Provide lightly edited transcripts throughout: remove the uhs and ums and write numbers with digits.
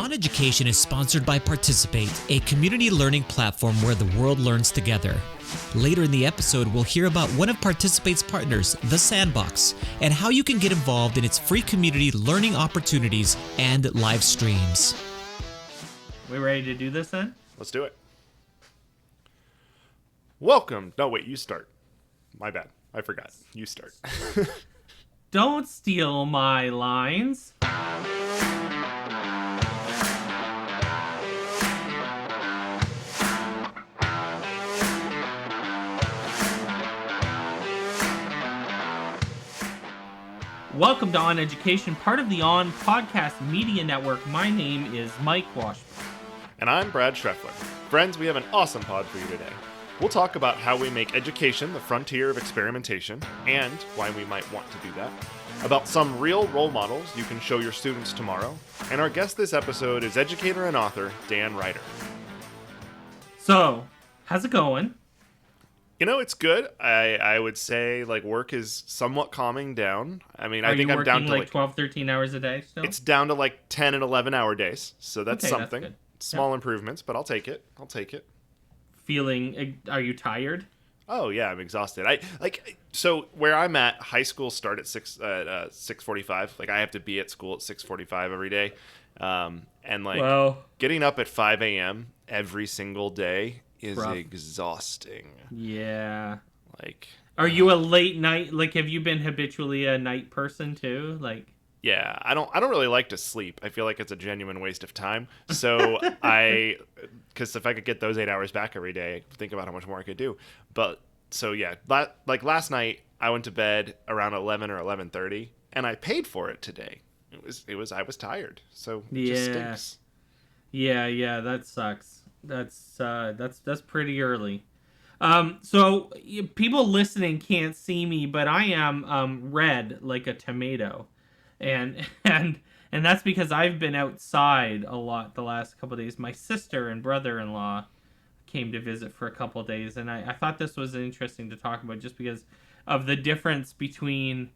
OnEducation is sponsored by Participate, a community learning platform where the world learns together. Later in the episode, we'll hear about one of Participate's partners, The Sandbox, and how you can get involved in its free community learning opportunities and live streams. We ready to do this then? Let's do it. Welcome. No, wait, you start. My bad. I forgot. You start. Don't steal my lines. Welcome to OnEducation, part of the On Podcast Media Network. My name is Mike Washburn. And I'm Brad Schreffler. Friends, we have an awesome pod for you today. We'll talk about how we make education the frontier of experimentation and why we might want to do that, about some real role models you can show your students tomorrow, and our guest this episode is educator and author Dan Ryder. So, how's it going? You know, it's good. I would say, like, work is somewhat calming down. I mean, I think I'm down to like 12, 13 hours a day still? It's down to like 10 and 11 hour days. So that's okay, something. That's good. Small improvements, but I'll take it. Are you tired? Oh yeah, I'm exhausted. So where I'm at, high school start at 6:45. Like I have to be at school at 6:45 every day. And like getting up at 5 a.m. every single day is exhausting. Yeah. Like, are you a late night? Like, have you been habitually a night person too? Like, yeah, I don't really like to sleep. I feel like it's a genuine waste of time. So because if I could get those 8 hours back every day, think about how much more I could do. But so yeah, like last night I went to bed around 11 or 11:30, and I paid for it today. I was tired, so it just stinks. Yeah, that sucks. That's pretty early. So people listening can't see me, but I am red like a tomato, and that's because I've been outside a lot the last couple of days. My sister and brother-in-law came to visit for a couple of days, and I thought this was interesting to talk about just because of the difference between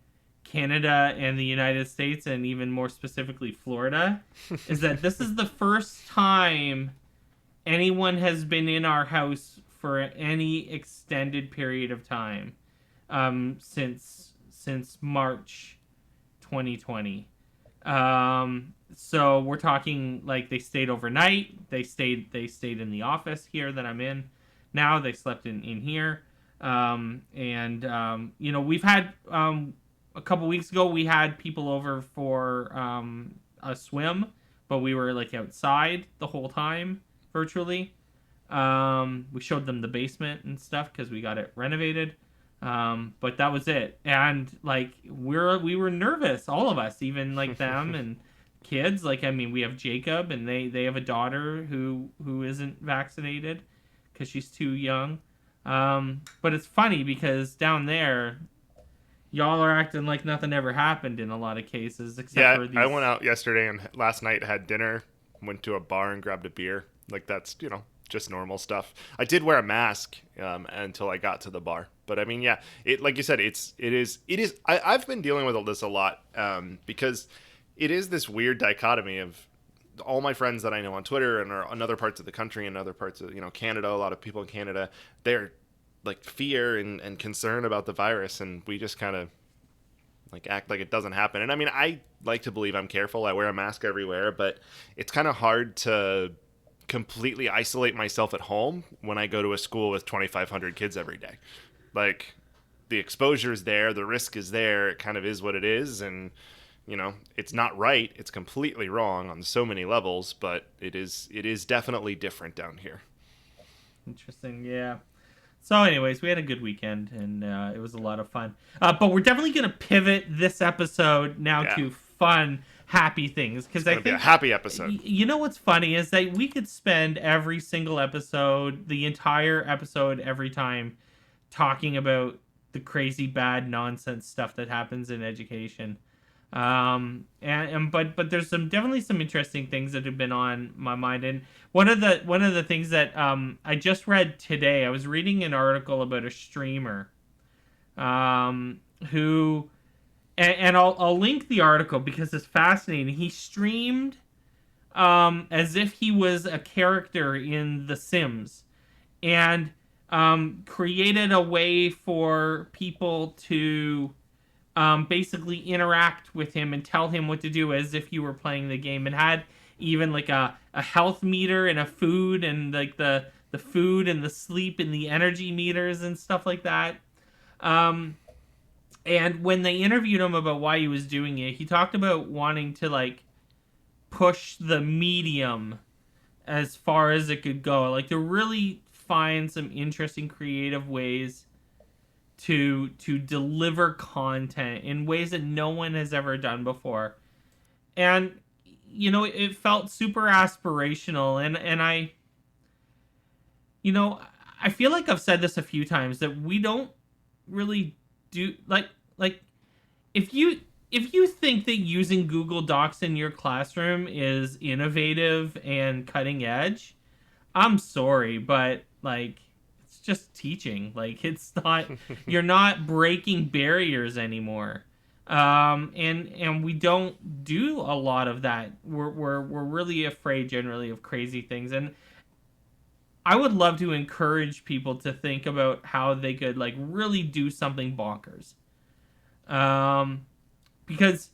Canada and the United States, and even more specifically Florida, is that this is the first time anyone has been in our house for any extended period of time since March 2020. So we're talking like they stayed overnight. They stayed in the office here that I'm in now. They slept in here. We've had a couple weeks ago we had people over for a swim, but we were like outside the whole time virtually. We showed them the basement and stuff because we got it renovated. But that was it. And like we were nervous, all of us, even like them and kids. Like, I mean, we have Jacob, and they have a daughter who isn't vaccinated because she's too young. But it's funny because down there, y'all are acting like nothing ever happened in a lot of cases. Except for these... I went out yesterday and last night had dinner, went to a bar and grabbed a beer. Like that's, just normal stuff. I did wear a mask until I got to the bar. But I mean, yeah, it like you said, it is. I've been dealing with this a lot because it is this weird dichotomy of all my friends that I know on Twitter and are in other parts of the country and other parts of Canada. A lot of people in Canada, they're like fear and concern about the virus, and we just kind of like act like it doesn't happen. And I mean, I like to believe I'm careful. I wear a mask everywhere, but it's kind of hard to completely isolate myself at home when I go to a school with 2,500 kids every day. Like, the exposure is there, the risk is there, it kind of is what it is, and it's not right, it's completely wrong on so many levels, but it is definitely different down here. Interesting. Yeah. So anyways, we had a good weekend, and it was a lot of fun, but we're definitely going to pivot this episode now to fun, happy things, because I think be a happy episode. You know what's funny is that we could spend every single episode, the entire episode, every time talking about the crazy bad nonsense stuff that happens in education, but there's definitely some interesting things that have been on my mind. And one of the things that I just read today, I was reading an article about a streamer who, and I'll link the article because it's fascinating. He streamed as if he was a character in The Sims, and created a way for people to basically interact with him and tell him what to do as if you were playing the game, and had even like a health meter and a food, and like the food and the sleep and the energy meters and stuff like that. And when they interviewed him about why he was doing it, he talked about wanting to like push the medium as far as it could go, like to really find some interesting creative ways to deliver content in ways that no one has ever done before. And it felt super aspirational, and I feel like I've said this a few times, that we don't really do like if you think that using Google Docs in your classroom is innovative and cutting edge, I'm sorry, but like it's just teaching. Like it's not you're not breaking barriers anymore. And we don't do a lot of that. We're really afraid generally of crazy things, and I would love to encourage people to think about how they could like really do something bonkers. Because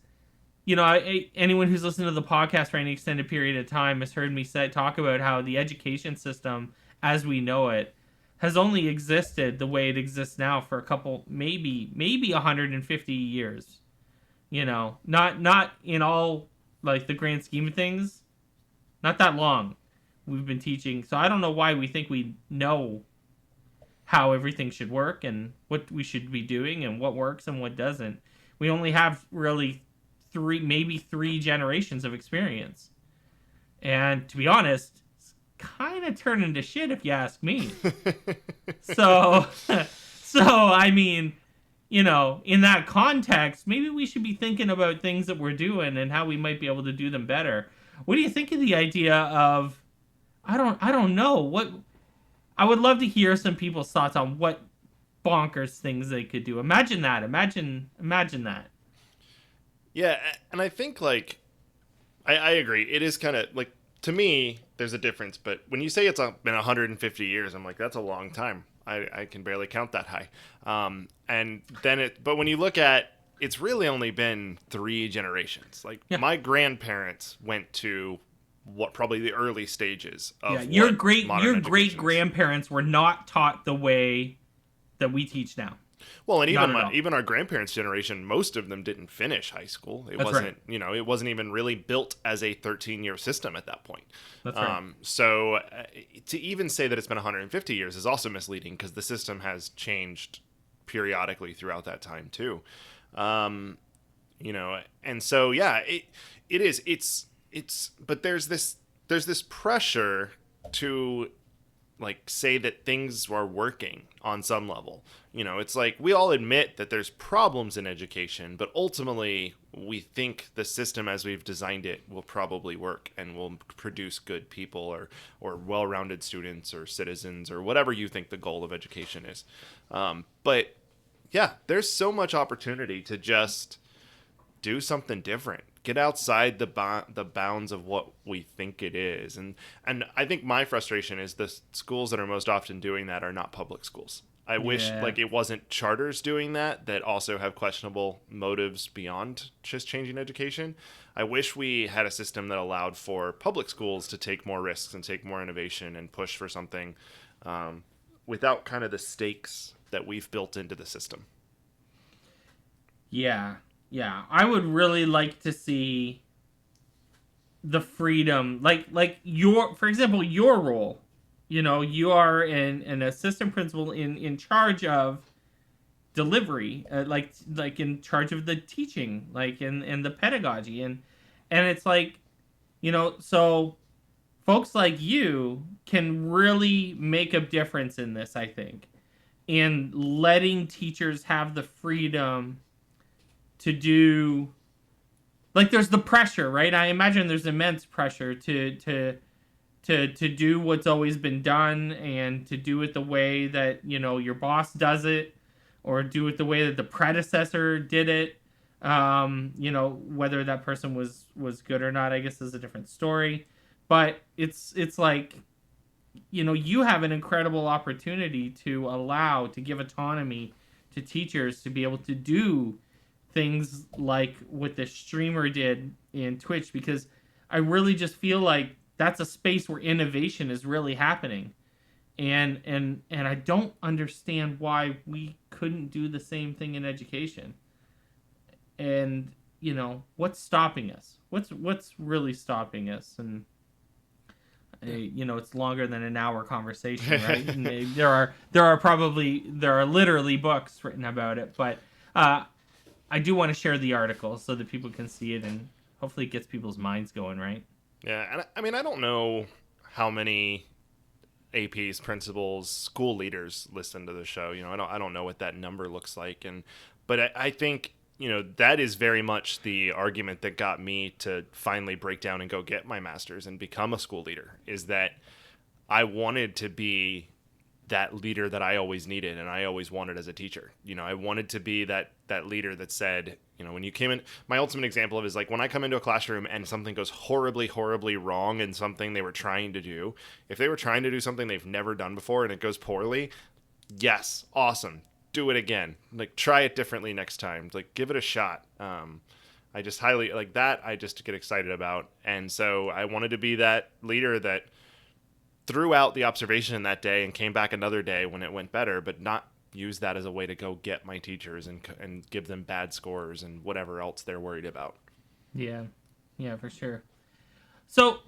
anyone who's listened to the podcast for any extended period of time has heard me talk about how the education system as we know it has only existed the way it exists now for a couple, maybe 150 years. Not in all like the grand scheme of things, not that long we've been teaching. So I don't know why we think we know how everything should work and what we should be doing and what works and what doesn't. We only have really three generations of experience. And to be honest, it's kind of turning to shit if you ask me. so I mean, in that context, maybe we should be thinking about things that we're doing and how we might be able to do them better. What do you think of the idea of, I don't know, what I would love to hear some people's thoughts on what bonkers things they could do. Imagine that. Imagine that. Yeah, and I think like I agree. It is kind of like, to me, there's a difference. But when you say it's been 150 years, I'm like, that's a long time. I can barely count that high. But when you look at, it's really only been 3 generations. Like my grandparents went to probably the early stages of your great grandparents were not taught the way that we teach now. Well, and even our grandparents' generation, most of them didn't finish high school. It wasn't, right. It wasn't even really built as a 13-year system at that point. That's right. So to even say that it's been 150 years is also misleading, because the system has changed periodically throughout that time too. And so it is. It's but there's this pressure to like say that things are working on some level. It's like we all admit that there's problems in education, but ultimately we think the system as we've designed it will probably work and will produce good people or well-rounded students or citizens or whatever you think the goal of education is. But yeah, there's so much opportunity to just do something different. Get outside the bounds of what we think it is. And I think my frustration is the schools that are most often doing that are not public schools. I wish like it wasn't charters doing that also have questionable motives beyond just changing education. I wish we had a system that allowed for public schools to take more risks and take more innovation and push for something without kind of the stakes that we've built into the system. Yeah, I would really like to see the freedom, like for example, your role. You are an assistant principal in charge of delivery, like in charge of the teaching, like in the pedagogy, and it's like, so folks like you can really make a difference in this, I think, in letting teachers have the freedom to do, like, there's the pressure, right? I imagine there's immense pressure to do what's always been done and to do it the way that, your boss does it, or do it the way that the predecessor did it. Whether that person was good or not, I guess, is a different story. But it's like, you have an incredible opportunity to give autonomy to teachers to be able to do things like what the streamer did in Twitch, because I really just feel like that's a space where innovation is really happening. And I don't understand why we couldn't do the same thing in education. And what's stopping us? What's really stopping us? And it's longer than an hour conversation, right? And there are literally books written about it, but I do want to share the article so that people can see it, and hopefully it gets people's minds going, right? Yeah, and I mean, I don't know how many APs, principals, school leaders listen to the show. I don't know what that number looks like, but I think that is very much the argument that got me to finally break down and go get my master's and become a school leader, is that I wanted to be that leader that I always needed and I always wanted as a teacher. I wanted to be that leader that said, when you came in, my ultimate example of it is like when I come into a classroom and something goes horribly, horribly wrong in something they were trying to do. If they were trying to do something they've never done before and it goes poorly, yes, awesome. Do it again. Like, try it differently next time. Like, give it a shot. I just highly like that. I just get excited about. And so I wanted to be that leader that threw out the observation that day and came back another day when it went better, but not use that as a way to go get my teachers and give them bad scores and whatever else they're worried about. Yeah, for sure. So,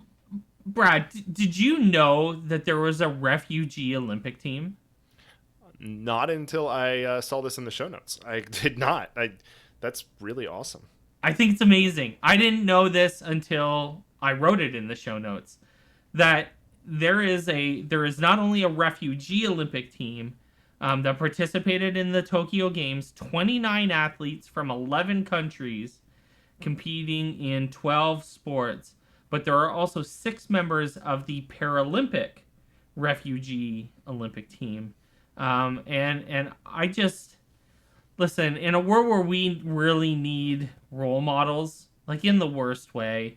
Brad, did you know that there was a refugee Olympic team? Not until I saw this in the show notes. I did not. That's really awesome. I think it's amazing. I didn't know this until I wrote it in the show notes, that there is not only a refugee Olympic team that participated in the Tokyo Games, 29 athletes from 11 countries competing in 12 sports, but there are also 6 members of the Paralympic refugee Olympic team. And I just, listen, in a world where we really need role models, like in the worst way,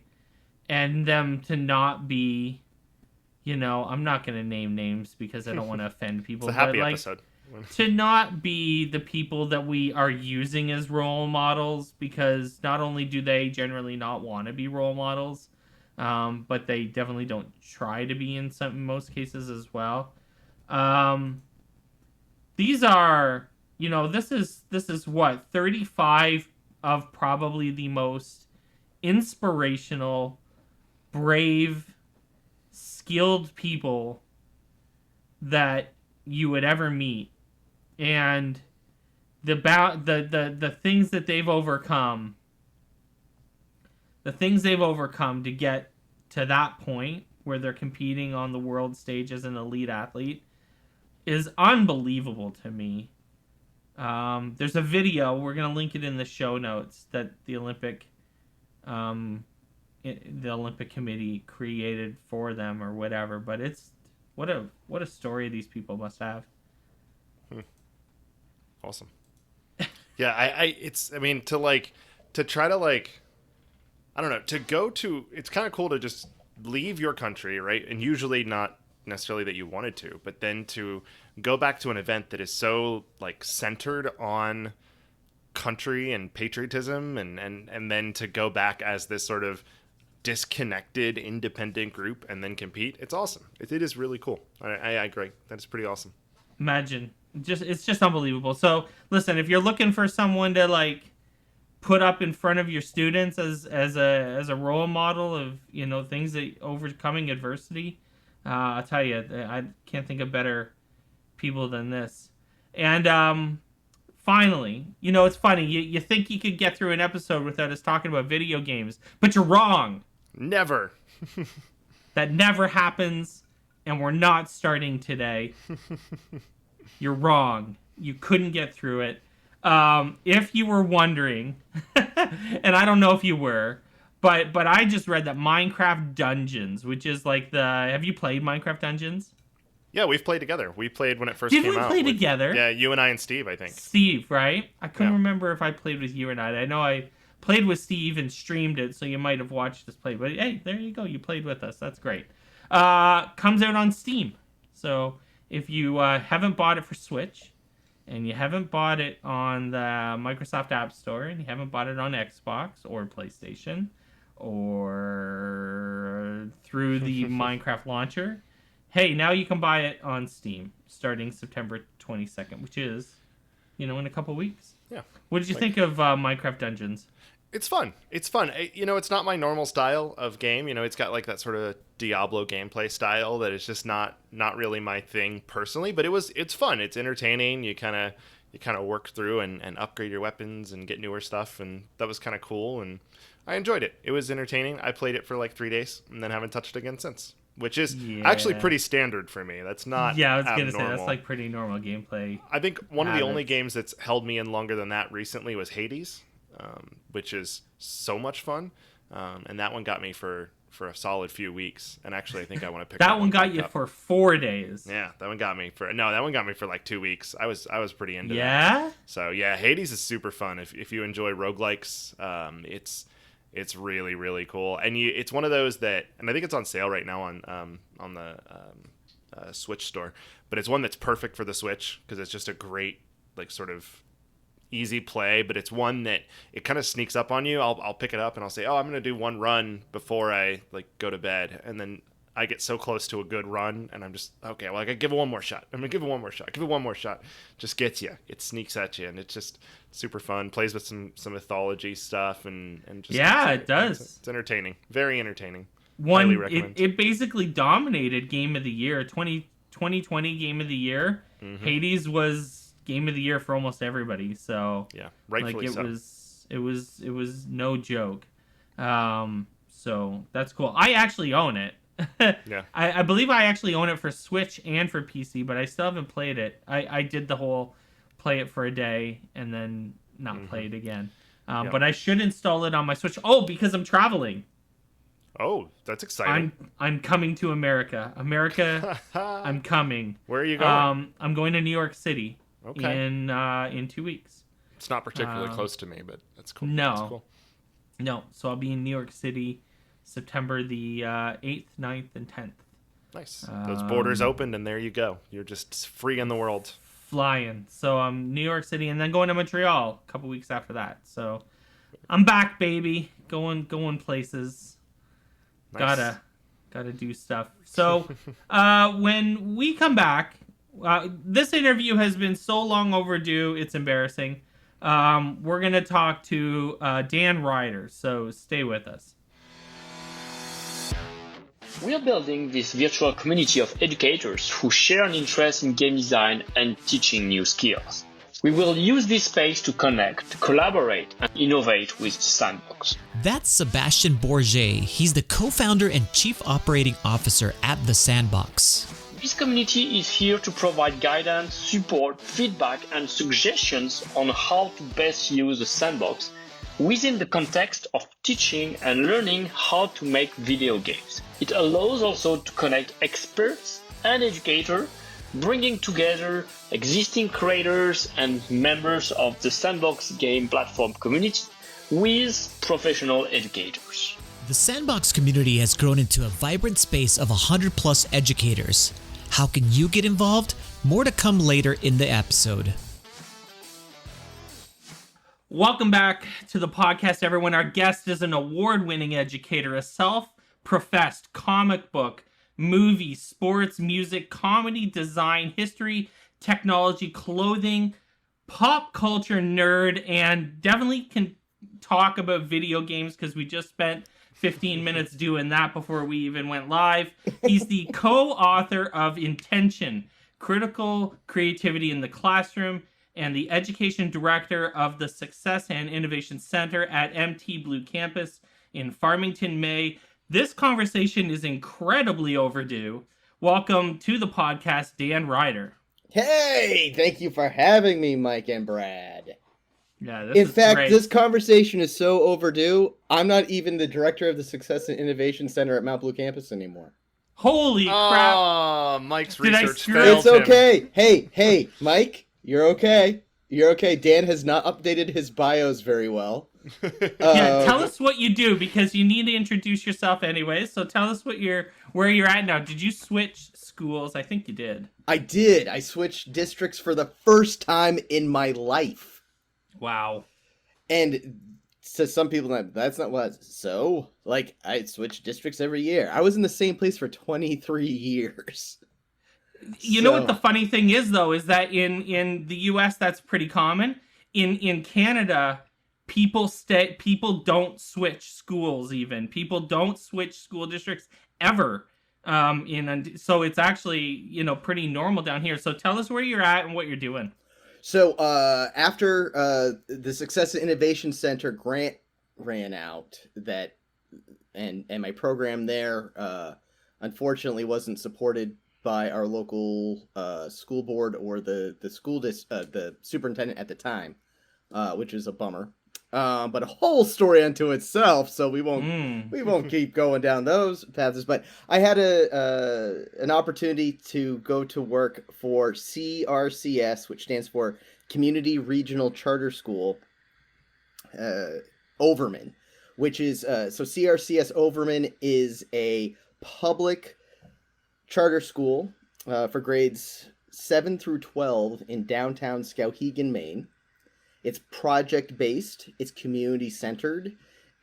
and them to not be, I'm not going to name names because I don't want to offend people. It's a happy episode. To not be the people that we are using as role models, because not only do they generally not want to be role models, but they definitely don't try to be in most cases as well. These are, this is what, 35 of probably the most inspirational, brave, skilled people that you would ever meet. And the things that they've overcome, to get to that point where they're competing on the world stage as an elite athlete is unbelievable to me. There's a video, we're going to link it in the show notes, that the Olympic Committee created for them or whatever, but it's what a story these people must have. Awesome. Yeah, to try to I don't know, to go to, it's kind of cool to just leave your country, right? And usually not necessarily that you wanted to, but then to go back to an event that is so centered on country and patriotism, and then to go back as this sort of disconnected independent group and then compete. It's awesome. It is really cool. I agree. That is pretty awesome. Imagine. It's just unbelievable. So listen, if you're looking for someone to put up in front of your students as a role model of things that overcoming adversity, I'll tell you, I can't think of better people than this. And finally, it's funny, you think you could get through an episode without us talking about video games, but you're wrong. Never. That never happens, and we're not starting today. You're wrong. You couldn't get through it. If you were wondering, and I don't know if you were, but I just read that Minecraft Dungeons, which is have you played Minecraft Dungeons? Yeah, we've played together. We played when it first Did came we out. play together? Yeah, you and I and Steve, I think. Steve, right? I couldn't Yeah. remember if I played with you or not. I know I played with Steve and streamed it, so you might have watched us play. But hey, there you go. You played with us. That's great. Comes out on Steam. So if you haven't bought it for Switch, and you haven't bought it on the Microsoft App Store, and you haven't bought it on Xbox or PlayStation, or through the Minecraft launcher, hey, now you can buy it on Steam starting September 22nd, which is, in a couple weeks. Yeah. What did you think of Minecraft Dungeons? It's fun. It's fun. It's not my normal style of game. It's got like that sort of Diablo gameplay style that is just not really my thing personally, but it's fun. It's entertaining. You kind of work through and upgrade your weapons and get newer stuff, and that was kind of cool, and I enjoyed it. It was entertaining. I played it for like 3 days and then haven't touched it again since. Which is actually pretty standard for me. That's not I was abnormal. gonna say that's like pretty normal gameplay. I think one of the only games that's held me in longer than that recently was Hades, which is so much fun, and that one got me for a solid few weeks. And actually, I think I want to pick that one got you for 4 days. Yeah, that one got me for like 2 weeks. I was pretty into that. Yeah. So yeah, Hades is super fun if you enjoy roguelikes. It's really, really cool, and it's one of those that, and I think it's on sale right now on the Switch store. But it's one that's perfect for the Switch because it's just a great, like, sort of easy play. But it's one that it kind of sneaks up on you. I'll pick it up and I'll say, oh, I'm gonna do one run before I go to bed, and then I get so close to a good run, and I'm just, okay, well, I gotta give it one more shot. I'm gonna give it one more shot. Give it one more shot. Just gets you. It sneaks at you, and it's just super fun. Plays with some mythology stuff, and just it does. It's entertaining. Very entertaining. Highly recommend. It basically dominated Game of the Year. 2020 Game of the Year. Mm-hmm. Hades was Game of the Year for almost everybody. So yeah, rightfully so. It was no joke. So that's cool. I actually own it. Yeah. I believe I actually own it for Switch and for PC, but I still haven't played it. I did the whole play it for a day and then not play it again. But I should install it on my Switch. Oh, because I'm traveling. Oh, that's exciting. I'm coming to America. I'm coming. Where are you going? I'm going to New York City. Okay. In 2 weeks. It's not particularly close to me, but that's cool. No. That's cool. No. So I'll be in New York City September the 8th, 9th, and 10th. Nice. Those borders opened, and there you go. You're just free in the world. Flying. So I'm New York City, and then going to Montreal a couple weeks after that. So I'm back, baby. Going places. Nice. Gotta do stuff. So when we come back, this interview has been so long overdue, it's embarrassing. We're gonna talk to Dan Ryder. So stay with us. We are building this virtual community of educators who share an interest in game design and teaching new skills. We will use this space to connect, collaborate, and innovate with the Sandbox. That's Sebastian Bourget. He's the co-founder and chief operating officer at the Sandbox. This community is here to provide guidance, support, feedback, and suggestions on how to best use the Sandbox within the context of teaching and learning how to make video games. It allows also to connect experts and educators, bringing together existing creators and members of the Sandbox game platform community with professional educators. The Sandbox community has grown into a vibrant space of 100 plus educators. How can you get involved? More to come later in the episode. Welcome back to the podcast, everyone. Our guest is an award-winning educator, a self-professed comic book, movie, sports, music, comedy, design, history, technology, clothing, pop culture nerd, and definitely can talk about video games because we just spent 15 minutes doing that before we even went live. He's the co-author of Intention, Critical Creativity in the Classroom, and the education director of the Success and Innovation Center at MT Blue Campus in Farmington, May. This conversation is incredibly overdue. Welcome to the podcast, Dan Ryder. Hey, thank you for having me, Mike and Brad. Yeah, In fact, great. This conversation is so overdue, I'm not even the director of the Success and Innovation Center at Mount Blue Campus anymore. Holy crap! Oh, Mike's Did I research screw failed It's him. okay. Hey, Mike, you're okay. You're okay. Dan has not updated his bios very well. Yeah, tell Um, us what you do, because you need to introduce yourself anyway. So tell us where you're at now. Did you switch schools? I think you did. I did. I switched districts for the first time in my life. Wow. And to some people, that's not what. So, like, I switch districts every year. I was in the same place for 23 years. You know what the funny thing is, though, is that in the U.S. that's pretty common. In Canada, people don't switch schools. Even people don't switch school districts ever. So it's actually pretty normal down here. So tell us where you're at and what you're doing. So after the Success and Innovation Center grant ran out, and my program there unfortunately wasn't supported by our local school board or the superintendent at the time, which is a bummer. But a whole story unto itself, so we won't keep going down those paths. But I had an opportunity to go to work for CRCS, which stands for Community Regional Charter School, Overman, which is so CRCS Overman is a public charter school for grades 7 through 12 in downtown Skowhegan, Maine. It's project-based, it's community-centered,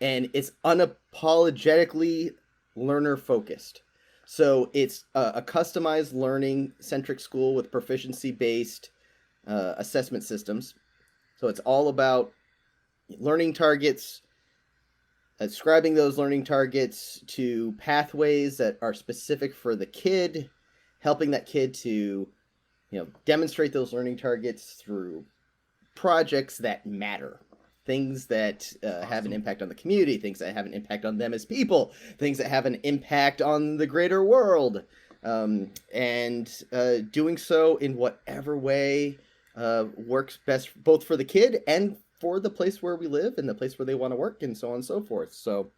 and it's unapologetically learner-focused. So it's a customized learning-centric school with proficiency-based assessment systems. So it's all about learning targets, ascribing those learning targets to pathways that are specific for the kid, helping that kid to, demonstrate those learning targets through projects that matter, things that have an impact on the community, things that have an impact on them as people, things that have an impact on the greater world, and doing so in whatever way works best both for the kid and for the place where we live and the place where they want to work and so on and so forth. So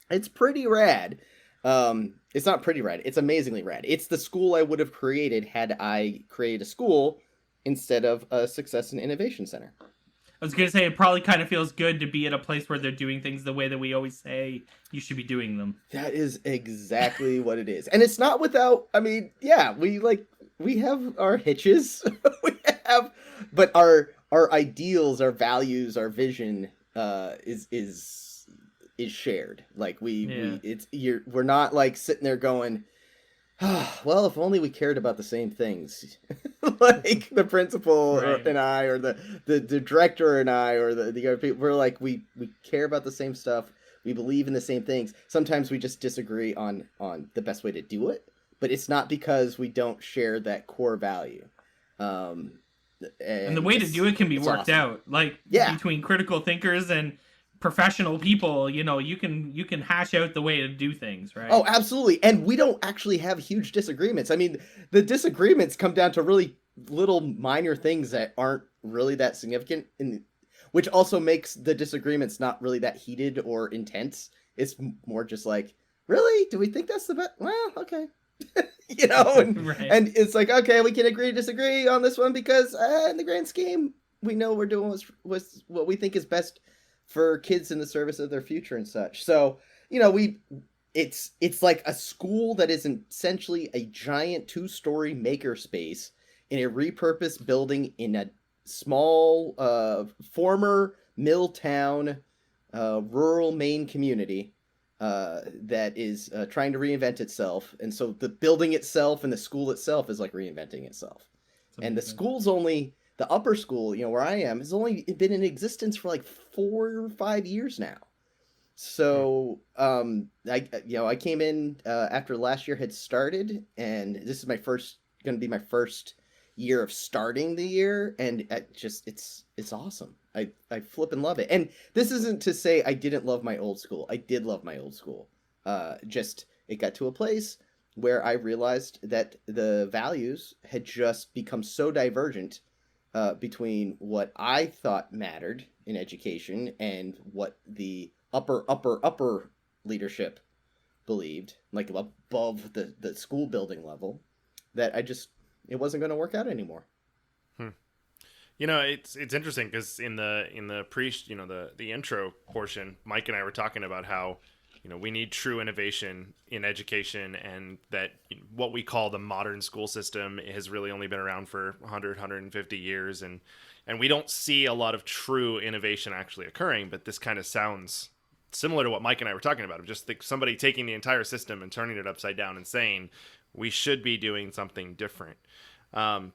it's pretty rad. It's not pretty rad. It's amazingly rad. It's the school I would have created had I created a school instead of a Success and Innovation Center. I was going to say, it probably kind of feels good to be at a place where they're doing things the way that we always say you should be doing them. That is exactly what it is. And it's not without, we have our hitches. But our ideals, our values, our vision is shared. Like we're not like sitting there going, well, if only we cared about the same things. Like the principal and I, or the director and I, or the other people, we're like, we care about the same stuff. We believe in the same things. Sometimes we just disagree on the best way to do it, but it's not because we don't share that core value. And the way to do it can be worked out. Like between critical thinkers and professional people, you can hash out the way to do things, right? Oh, absolutely. And we don't actually have huge disagreements. I mean, the disagreements come down to really little minor things that aren't really that significant, which also makes the disagreements not really that heated or intense. It's more just like, really? Do we think that's the best? Well, okay. And it's like, okay, we can agree to disagree on this one because in the grand scheme, we know we're doing what's what we think is best for kids in the service of their future and such. So, it's like a school that is essentially a giant 2-story makerspace in a repurposed building in a small former mill town, rural Maine community that is trying to reinvent itself. And so the building itself and the school itself is like reinventing itself. And the school's only... The upper school, where I am, has only been in existence for like 4 or 5 years now. So, I came in after last year had started, and this is going to be my first year of starting the year, and it's awesome. I flip and love it. And this isn't to say I didn't love my old school. I did love my old school. It got to a place where I realized that the values had just become so divergent between what I thought mattered in education and what the upper leadership believed, like above the school building level, that it wasn't going to work out anymore. It's interesting because in the pre, the intro portion, Mike and I were talking about how, we need true innovation in education, and that what we call the modern school system has really only been around for 150 years, and we don't see a lot of true innovation actually occurring. But this kind of sounds similar to what Mike and I were talking about, of just somebody taking the entire system and turning it upside down and saying we should be doing something different. So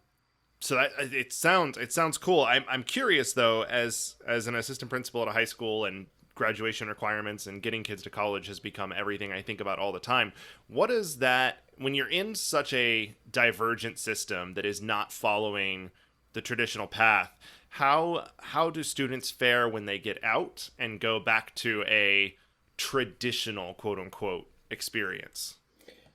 it sounds cool. I'm curious though, as an assistant principal at a high school, and graduation requirements and getting kids to college has become everything I think about all the time. What is that, when you're in such a divergent system that is not following the traditional path, how do students fare when they get out and go back to a traditional quote unquote experience?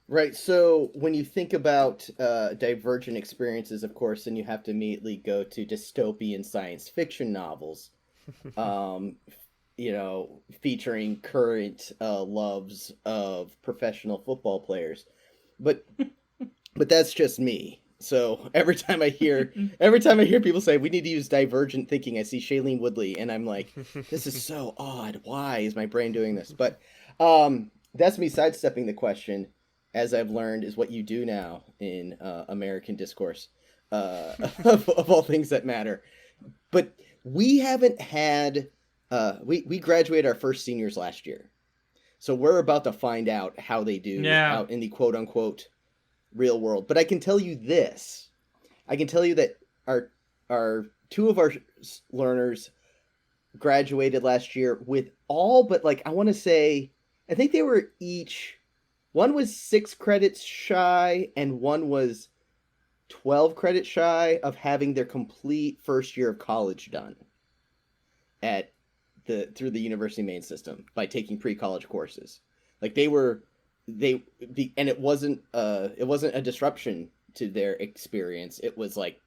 Right. So when you think about divergent experiences, of course, then you have to immediately go to dystopian science fiction novels, featuring current loves of professional football players. But that's just me. So every time I hear people say we need to use divergent thinking, I see Shailene Woodley, and I'm like, this is so odd. Why is my brain doing this? But that's me sidestepping the question, as I've learned is what you do now in American discourse, of all things that matter. But we haven't had, we graduated our first seniors last year. So we're about to find out how they do out in the quote unquote real world. But I can tell you this. I can tell you that our two of our learners graduated last year with all but, like, I want to say, I think they were each, one was 6 credits shy and one was 12 credits shy of having their complete first year of college done through the university main system by taking pre-college courses. Like and it wasn't a disruption to their experience. It was like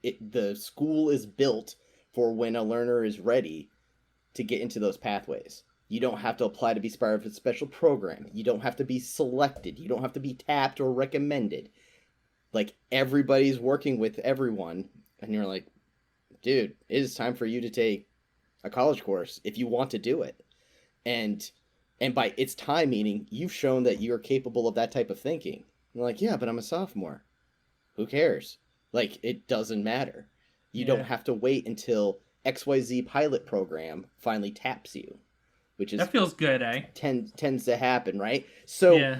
the school is built for when a learner is ready to get into those pathways. You don't have to apply to be part of a special program. You don't have to be selected. You don't have to be tapped or recommended. Like, everybody's working with everyone, and you're like, dude, it is time for you to take a college course if you want to do it. And by its time, meaning you've shown that you're capable of that type of thinking. You're like, yeah, but I'm a sophomore. Who cares? Like, it doesn't matter. You don't have to wait until XYZ pilot program finally taps you. Which is, that feels good, eh? Tends to happen, right? So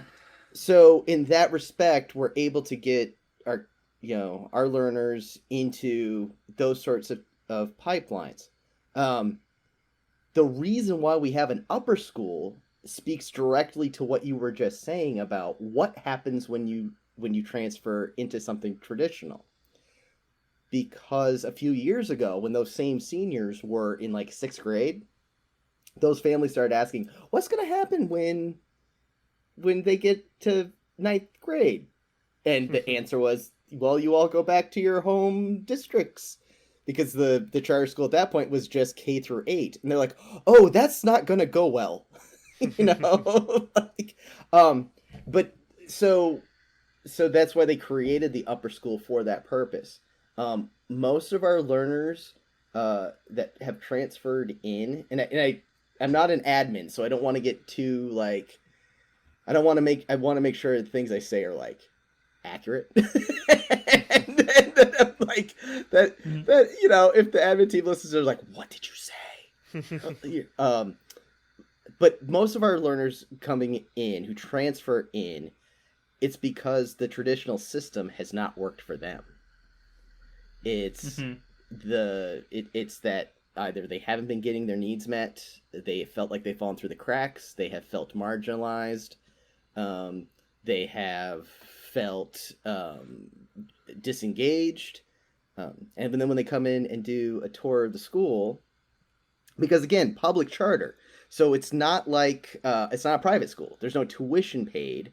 in that respect, we're able to get our learners into those sorts of pipelines. The reason why we have an upper school speaks directly to what you were just saying about what happens when you transfer into something traditional. Because a few years ago, when those same seniors were in like 6th grade, those families started asking, what's going to happen when they get to 9th grade? And the answer was, well, you all go back to your home districts, because the charter school at that point was just K through 8. And they're like, oh, that's not going to go well. But so that's why they created the upper school for that purpose. Most of our learners that have transferred in, and I'm not an admin, so I don't want to get too, like, I want to make sure the things I say are, like, accurate. and I'm like, that, if the admin team listens, they're like, what did you say? But most of our learners coming in who transfer in, it's because the traditional system has not worked for them. It's it's that either they haven't been getting their needs met, they felt like they've fallen through the cracks, they have felt marginalized, they have felt disengaged, and then when they come in and do a tour of the school, because again, public charter, so it's not like it's not a private school. There's no tuition paid,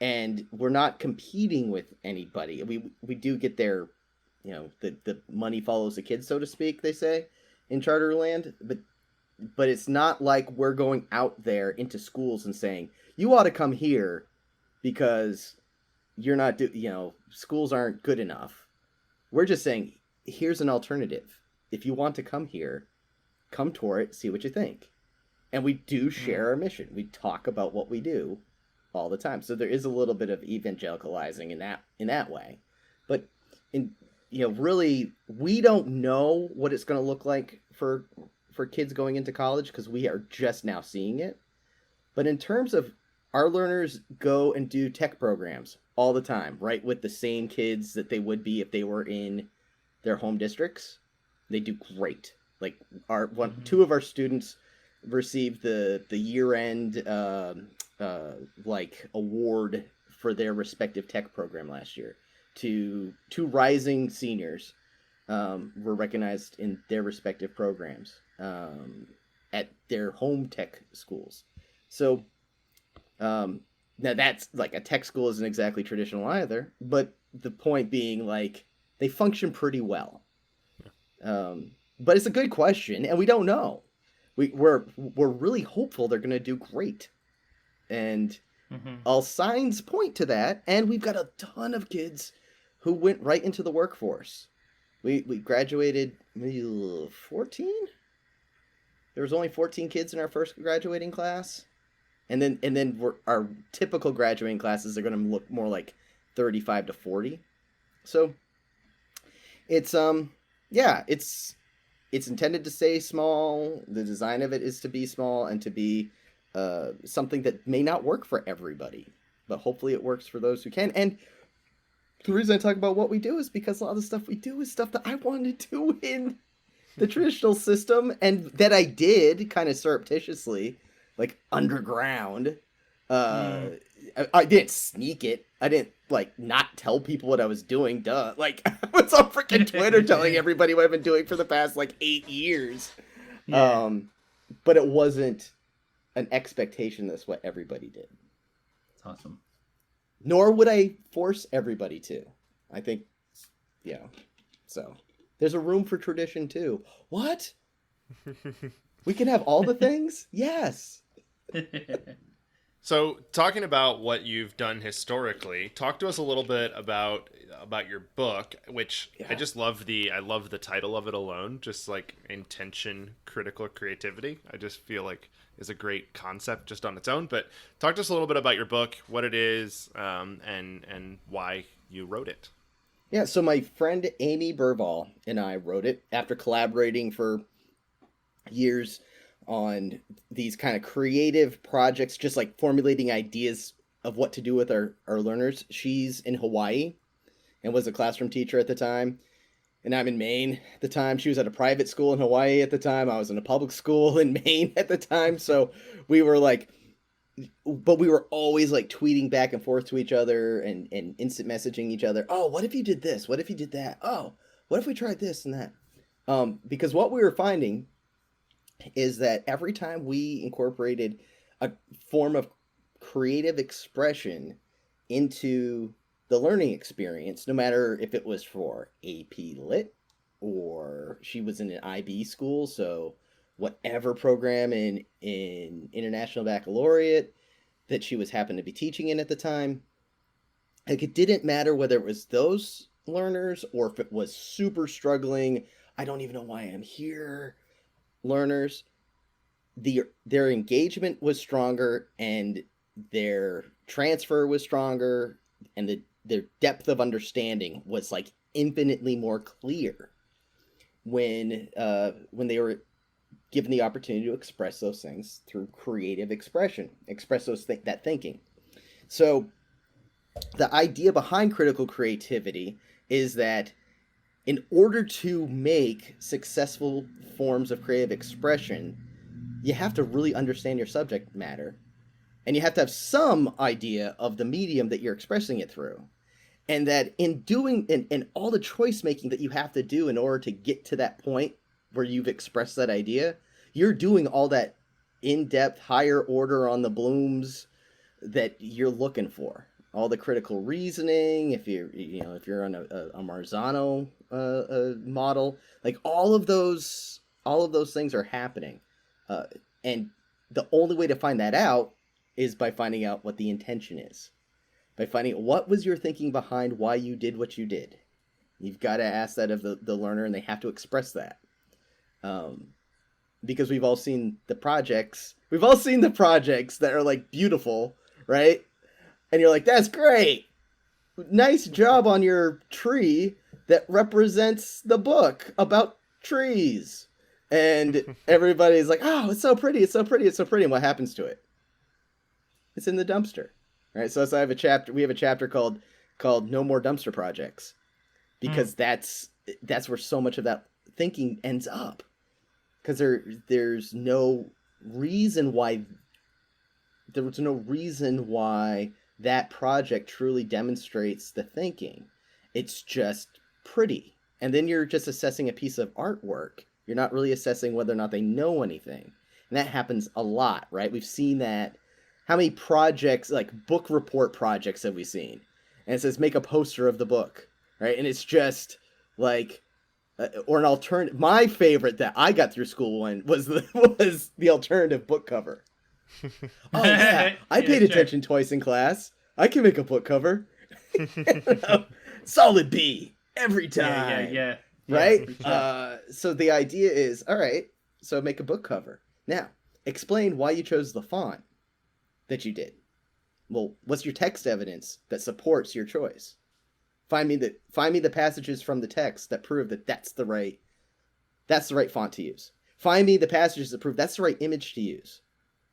and we're not competing with anybody. We do get their, the money follows the kids, so to speak, they say in charter land, but it's not like we're going out there into schools and saying, you ought to come here because you're not schools aren't good enough. We're just saying, here's an alternative. If you want to come here, come tour it, see what you think. And we do share our mission. We talk about what we do all the time. So there is a little bit of evangelicalizing in that way. But really, we don't know what it's going to look like for kids going into college because we are just now seeing it. But in terms of our learners go and do tech programs all the time, right? With the same kids that they would be if they were in their home districts. They do great. Like two of our students received the year-end award for their respective tech program last year. Two rising seniors were recognized in their respective programs at their home tech schools. So now that's like a tech school isn't exactly traditional either, but the point being like they function pretty well. But it's a good question, and we don't know. We're really hopeful they're going to do great, and all signs point to that. And we've got a ton of kids who went right into the workforce. We graduated 14. There was only 14 kids in our first graduating class, and then our typical graduating classes are going to look more like 35 to 40. So it's it's intended to stay small. The design of it is to be small and to be something that may not work for everybody, but hopefully it works for those who can. And the reason I talk about what we do is because a lot of the stuff we do is stuff that I wanted to do in the traditional system and that I did kind of surreptitiously, like underground. I didn't sneak it. I didn't not tell people what I was doing. Duh. Like I was on freaking Twitter telling everybody what I've been doing for the past 8 years. Yeah. But it wasn't an expectation that's what everybody did. That's awesome. Nor would I force everybody to. I think, so there's a room for tradition too. What? We can have all the things? Yes. So, talking about what you've done historically, talk to us a little bit about your book, which I just love the title of it alone, just like intention, critical creativity. I just feel like is a great concept just on its own. But talk to us a little bit about your book, what it is, and why you wrote it. Yeah, so my friend Amy Burvall and I wrote it after collaborating for years on these kind of creative projects, just like formulating ideas of what to do with our learners. She's in Hawaii and was a classroom teacher at the time. And I'm in Maine at the time. She was at a private school in Hawaii at the time. I was in a public school in Maine at the time. So we were but we were always tweeting back and forth to each other and instant messaging each other. Oh, what if you did this? What if you did that? Oh, what if we tried this and that? Because what we were finding is that every time we incorporated a form of creative expression into the learning experience, no matter if it was for AP Lit or she was in an IB school, so whatever program in International Baccalaureate that she happened to be teaching in at the time, it didn't matter whether it was those learners or if it was super struggling, I don't even know why I'm here learners, their engagement was stronger and their transfer was stronger and their depth of understanding was infinitely more clear when they were given the opportunity to express those things through creative expression, express that thinking. So the idea behind critical creativity is that in order to make successful forms of creative expression, you have to really understand your subject matter. And you have to have some idea of the medium that you're expressing it through. And that in doing, and all the choice making that you have to do in order to get to that point where you've expressed that idea, you're doing all that in-depth, higher order on the blooms that you're looking for. All the critical reasoning, if you're on a Marzano model, all of those things are happening. And the only way to find that out is by finding out what the intention is. By finding out what was your thinking behind why you did what you did. You've got to ask that of the learner, and they have to express that. Because we've all seen the projects. We've all seen the projects that are like beautiful, right? And you're like, that's great. Nice job on your tree that represents the book about trees. And everybody's like, oh, it's so pretty, it's so pretty, it's so pretty. And what happens to it? It's in the dumpster. Right? So we have a chapter called No More Dumpster Projects. Because that's where so much of that thinking ends up. Because there's no reason why that project truly demonstrates the thinking. It's just pretty. And then you're just assessing a piece of artwork. You're not really assessing whether or not they know anything. And that happens a lot, right? We've seen that. How many projects, like book report projects, have we seen? And it says, make a poster of the book, right? And it's just like, or an alternative. My favorite that I got through school was the alternative book cover. Oh yeah, I paid attention twice in class. I can make a book cover. Solid B every time. Yeah. Right? So the idea is, all right, so make a book cover. Now, explain why you chose the font that you did. Well, what's your text evidence that supports your choice? Find me the passages from the text that prove that that's the right font to use. Find me the passages that prove that's the right image to use.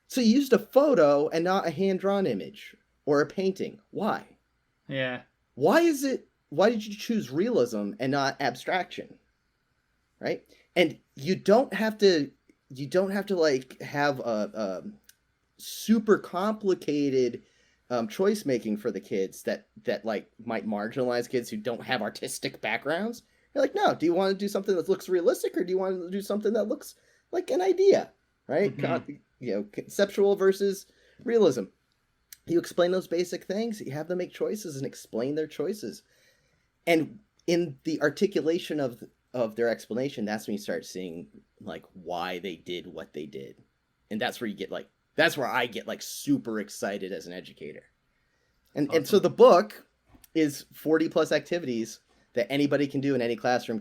So you used a photo and not a hand-drawn image or a painting. Why? Yeah. Why did you choose realism and not abstraction? Right? And you don't have to like have a super complicated choice making for the kids that like might marginalize kids who don't have artistic backgrounds. You're like, no, do you want to do something that looks realistic, or do you want to do something that looks like an idea, right? Mm-hmm. Conceptual versus realism. You explain those basic things, you have them make choices and explain their choices. And in the articulation of their explanation, that's when you start seeing like why they did what they did. And that's where I get like super excited as an educator. And so the book is 40 plus activities that anybody can do in any classroom,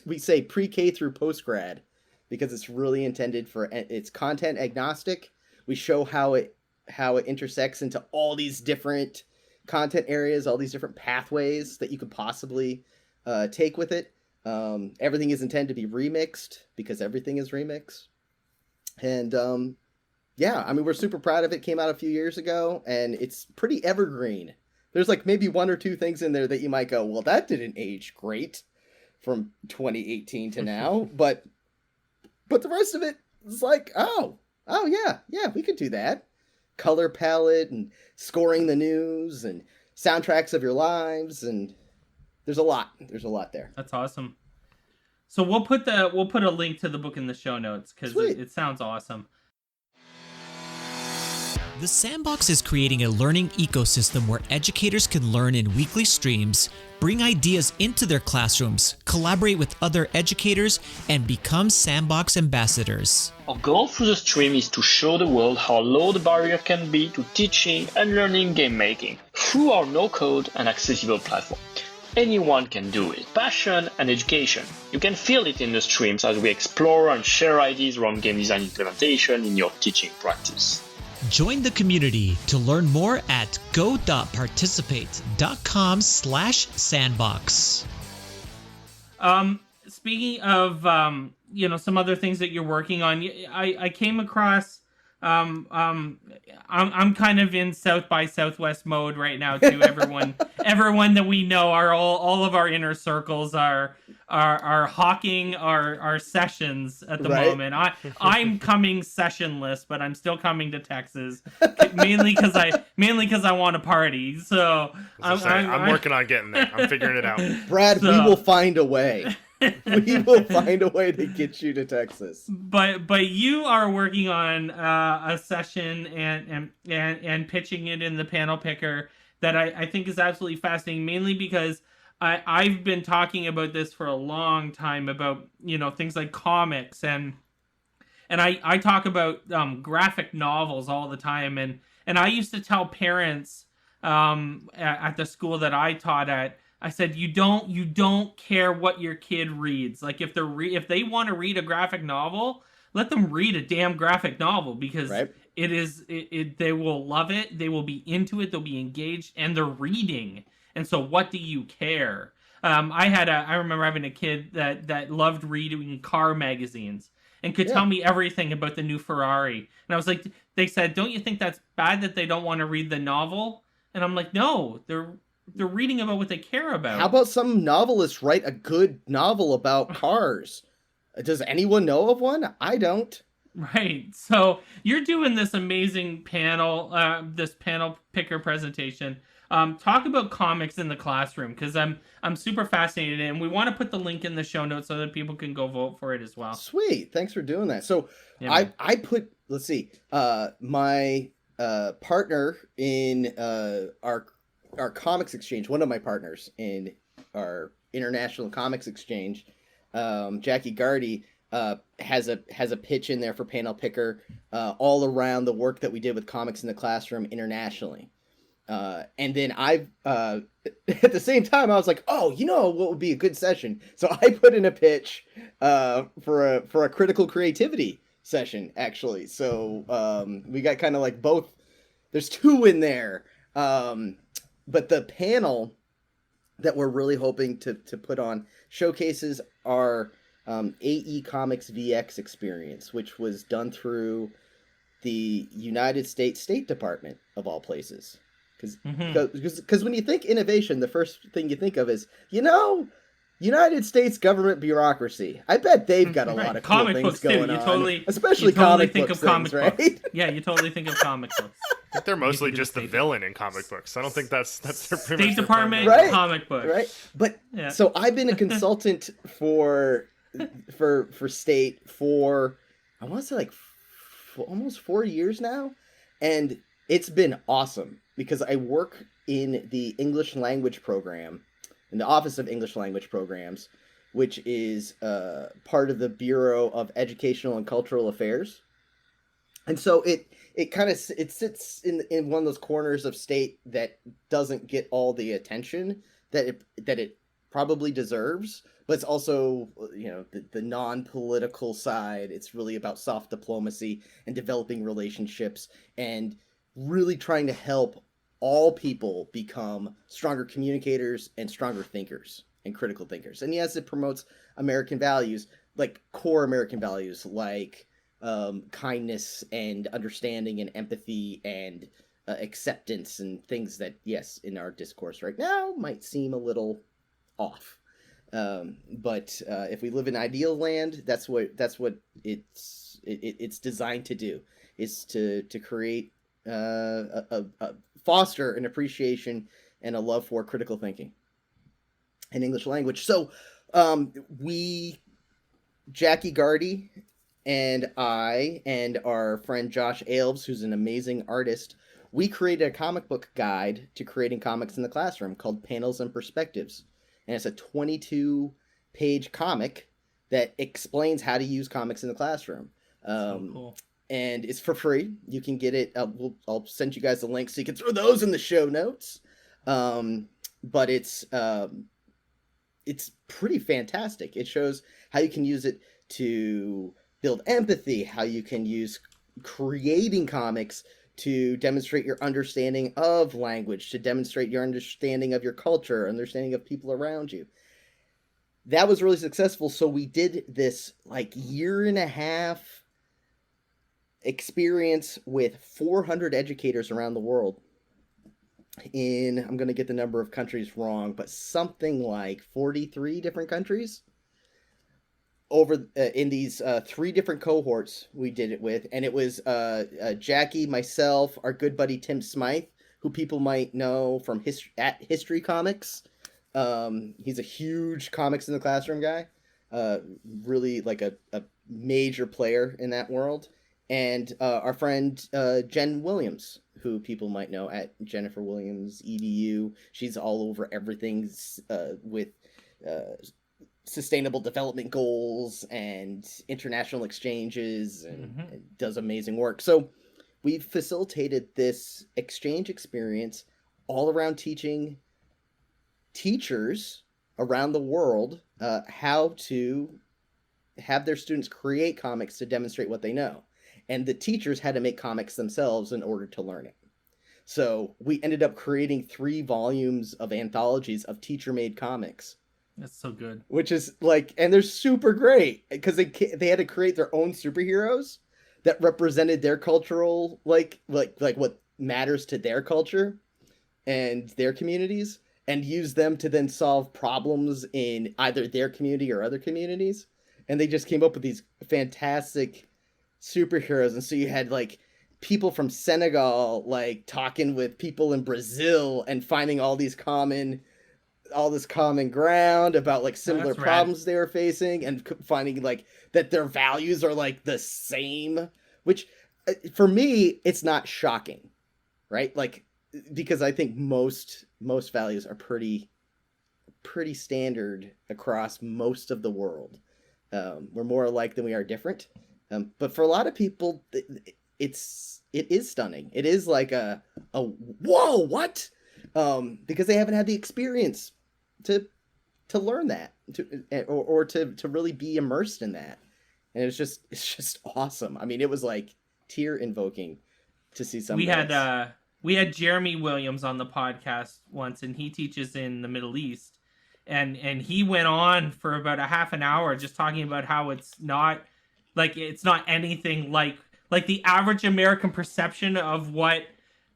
we say pre-K through post-grad, because it's really intended it's content agnostic. We show how it intersects into all these different content areas, all these different pathways that you could possibly take with it. Everything is intended to be remixed, because everything is remixed. And yeah, I mean, we're super proud of it. It came out a few years ago, and it's pretty evergreen. There's like maybe one or two things in there that you might go, well, that didn't age great from 2018 to now. but the rest of it is like, oh yeah, we could do that. Color palette and scoring the news and soundtracks of your lives, and there's a lot there. That's awesome. So we'll put a link to the book in the show notes, because it sounds awesome. The Sandbox is creating a learning ecosystem where educators can learn in weekly streams, bring ideas into their classrooms, collaborate with other educators, and become Sandbox ambassadors. Our goal through the stream is to show the world how low the barrier can be to teaching and learning game making through our no-code and accessible platform. Anyone can do it. Passion and education. You can feel it in the streams as we explore and share ideas around game design implementation in your teaching practice. Join the community to learn more at go.participate.com/sandbox. Speaking of, some other things that you're working on, I came across, I'm kind of in South by Southwest mode right now too. Everyone that we know, all of our inner circles are hawking our sessions at the moment. I'm coming sessionless, but I'm still coming to Texas mainly because I want to party. So I'm working on getting there. I'm figuring it out. Brad, we will find a way. We will find a way to get you to Texas. But you are working on a session and pitching it in the panel picker that I think is absolutely fascinating, mainly because I've been talking about this for a long time about, things like comics and And I talk about graphic novels all the time, and I used to tell parents at the school that I taught at, I said, you don't care what your kid reads. Like if they want to read a graphic novel, let them read a damn graphic novel, because Right. they will love it, they will be into it, they'll be engaged, and they're reading. And so what do you care? I remember having a kid that loved reading car magazines and could tell me everything about the new Ferrari. And I was like, they said, don't you think that's bad that they don't want to read the novel? And I'm like, no, they're reading about what they care about. How about some novelists write a good novel about cars? Does anyone know of one? I don't. Right. So you're doing this amazing panel, this panel picker presentation. Talk about comics in the classroom, because I'm super fascinated, and we want to put the link in the show notes so that people can go vote for it as well. Sweet. Thanks for doing that. So Yeah, I put, let's see, my partner in our comics exchange, one of my partners in our international comics exchange, Jackie Gardy, has a pitch in there for panel picker all around the work that we did with comics in the classroom internationally. And then at the same time, I was like, oh, you know what would be a good session? So I put in a pitch for a critical creativity session, actually. So we got kind of like both. There's two in there. But the panel that we're really hoping to put on showcases our AE Comics VX experience, which was done through the United States State Department, of all places. Because when you think innovation, the first thing you think of is, United States government bureaucracy. I bet they've got a lot of cool comic things books going too. on. Especially comic think books of comic things, books. right? Yeah, you totally think of comic books. I think they're mostly do just the State villain in comic books. I don't think that's their State Department Right. comic books. Right. But Yeah. so I've been a consultant for state for, I want to say, like almost 4 years now, and it's been awesome because I work in the English language program, in the Office of English Language Programs, which is part of the Bureau of Educational and Cultural Affairs. And so it sits in one of those corners of state that doesn't get all the attention that it probably deserves, but it's also, the non-political side. It's really about soft diplomacy and developing relationships and really trying to help all people become stronger communicators and stronger thinkers and critical thinkers. And yes, it promotes American values, like core American values, like kindness and understanding and empathy and acceptance, and things that, yes, in our discourse right now might seem a little off. But if we live in ideal land, that's what it's designed to do, is to create foster an appreciation and a love for critical thinking and English language. So Jackie Gardy and I and our friend Josh Alves, who's an amazing artist, we created a comic book guide to creating comics in the classroom called Panels and Perspectives. And it's a 22-page comic that explains how to use comics in the classroom. So cool. And it's for free. You can get it. I'll send you guys the link so you can throw those in the show notes. But it's pretty fantastic. It shows how you can use it to build empathy, how you can use creating comics to demonstrate your understanding of language, to demonstrate your understanding of your culture, understanding of people around you. That was really successful. So we did this like 1.5 year experience with 400 educators around the world in, I'm going to get the number of countries wrong, but something like 43 different countries over in these 3 different cohorts we did it with. And it was Jackie, myself, our good buddy Tim Smythe, who people might know from History Comics. He's a huge comics in the classroom guy, really like a major player in that world. And our friend Jen Williams, who people might know at Jennifer Williams EDU. She's all over everything with sustainable development goals and international exchanges, and does amazing work. So we've facilitated this exchange experience all around teaching teachers around the world how to have their students create comics to demonstrate what they know. And the teachers had to make comics themselves in order to learn it. So we ended up creating 3 volumes of anthologies of teacher-made comics. That's so good. Which is like, and they're super great because they had to create their own superheroes that represented their cultural, like what matters to their culture and their communities, and use them to then solve problems in either their community or other communities. And they just came up with these fantastic superheroes. And so you had like people from Senegal, like talking with people in Brazil and finding all this common ground about like similar problems they were facing, and finding like that their values are like the same, which for me, it's not shocking, right? Like, because I think most values are pretty standard across most of the world. We're more alike than we are different. But for a lot of people, it is stunning. It is like a whoa, what? Because they haven't had the experience to learn that, to really be immersed in that. And it's just awesome. I mean, it was like tear invoking to see some. We had Jeremy Williams on the podcast once, and he teaches in the Middle East, and he went on for about a half an hour just talking about how it's not anything like the average American perception of what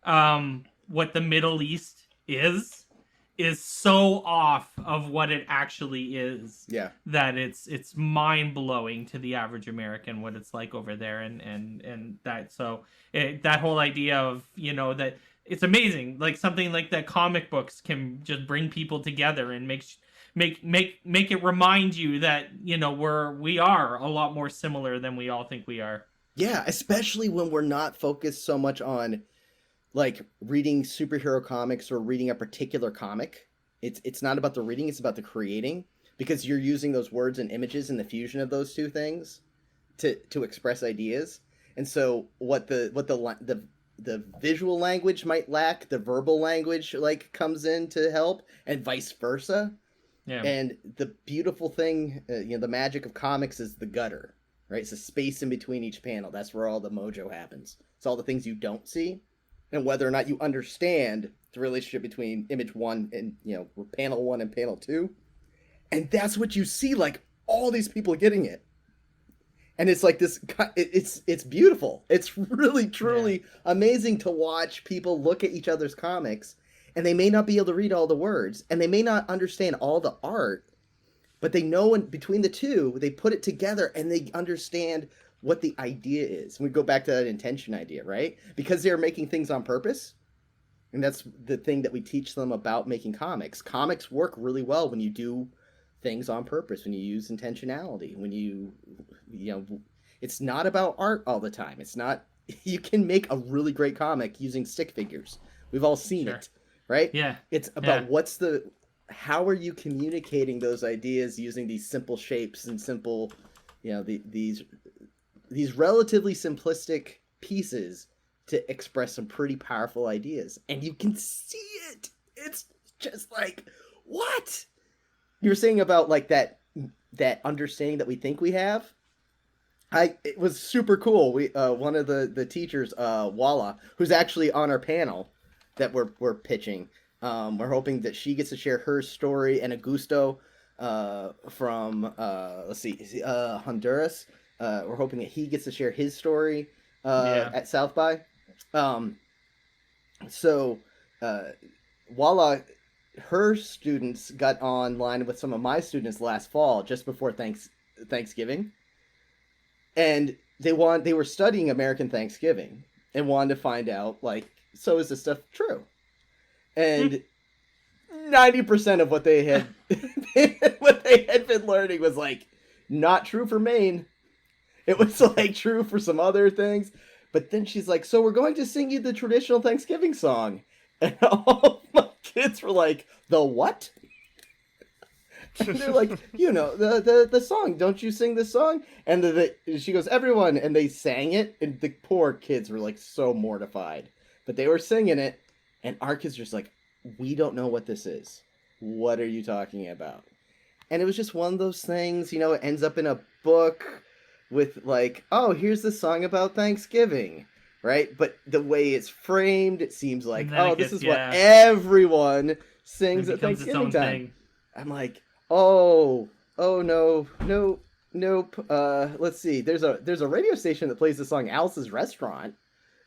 the Middle East is so off of what it actually is. Yeah. That it's mind blowing to the average American what it's like over there, and that that whole idea of, that it's amazing, like something like that comic books can just bring people together and make it remind you that we are a lot more similar than we all think we are. Yeah, especially when we're not focused so much on like reading superhero comics or reading a particular comic. It's not about the reading, it's about the creating, because you're using those words and images and the fusion of those two things to express ideas. And so what the visual language might lack, the verbal language like comes in to help, and vice versa. Yeah. And the beautiful thing, the magic of comics is the gutter, right? It's a space in between each panel. That's where all the mojo happens. It's all the things you don't see, and whether or not you understand the relationship between image 1 and, panel 1 and panel 2. And that's what you see, like all these people getting it. And it's like this, it's beautiful. It's really, truly amazing to watch people look at each other's comics, and they may not be able to read all the words, and they may not understand all the art, but they know between the two, they put it together and they understand what the idea is. And we go back to that intention idea, right? Because they're making things on purpose. And that's the thing that we teach them about making comics. Comics work really well when you do things on purpose, when you use intentionality, when it's not about art all the time. It's not, you can make a really great comic using stick figures. We've all seen it, right? Yeah. It's about how are you communicating those ideas using these simple shapes and simple, these relatively simplistic pieces to express some pretty powerful ideas. And you can see it. It's just like, what? You were saying about like that understanding that we think we have. It was super cool. We one of the teachers, Walla, who's actually on our panel that we're pitching. We're hoping that she gets to share her story, and Augusto from Honduras. We're hoping that he gets to share his story at South by. Walla, her students got online with some of my students last fall, just before Thanksgiving, and they were studying American Thanksgiving and wanted to find out, like, so is this stuff true? And 90% of what they had been learning was like not true for Maine. It was like true for some other things. But then she's like, so we're going to sing you the traditional Thanksgiving song. And all my kids were like, the what? And they're like, the song, don't you sing this song? And she goes, everyone, and they sang it, and the poor kids were like so mortified, but they were singing it, and our kids were just like, we don't know what this is. What are you talking about? And it was just one of those things, it ends up in a book with like, oh, here's the song about Thanksgiving, right? But the way it's framed, it seems like, this is what everyone sings at Thanksgiving time. Thing. I'm like, oh no, nope. Let's see. There's a radio station that plays the song Alice's Restaurant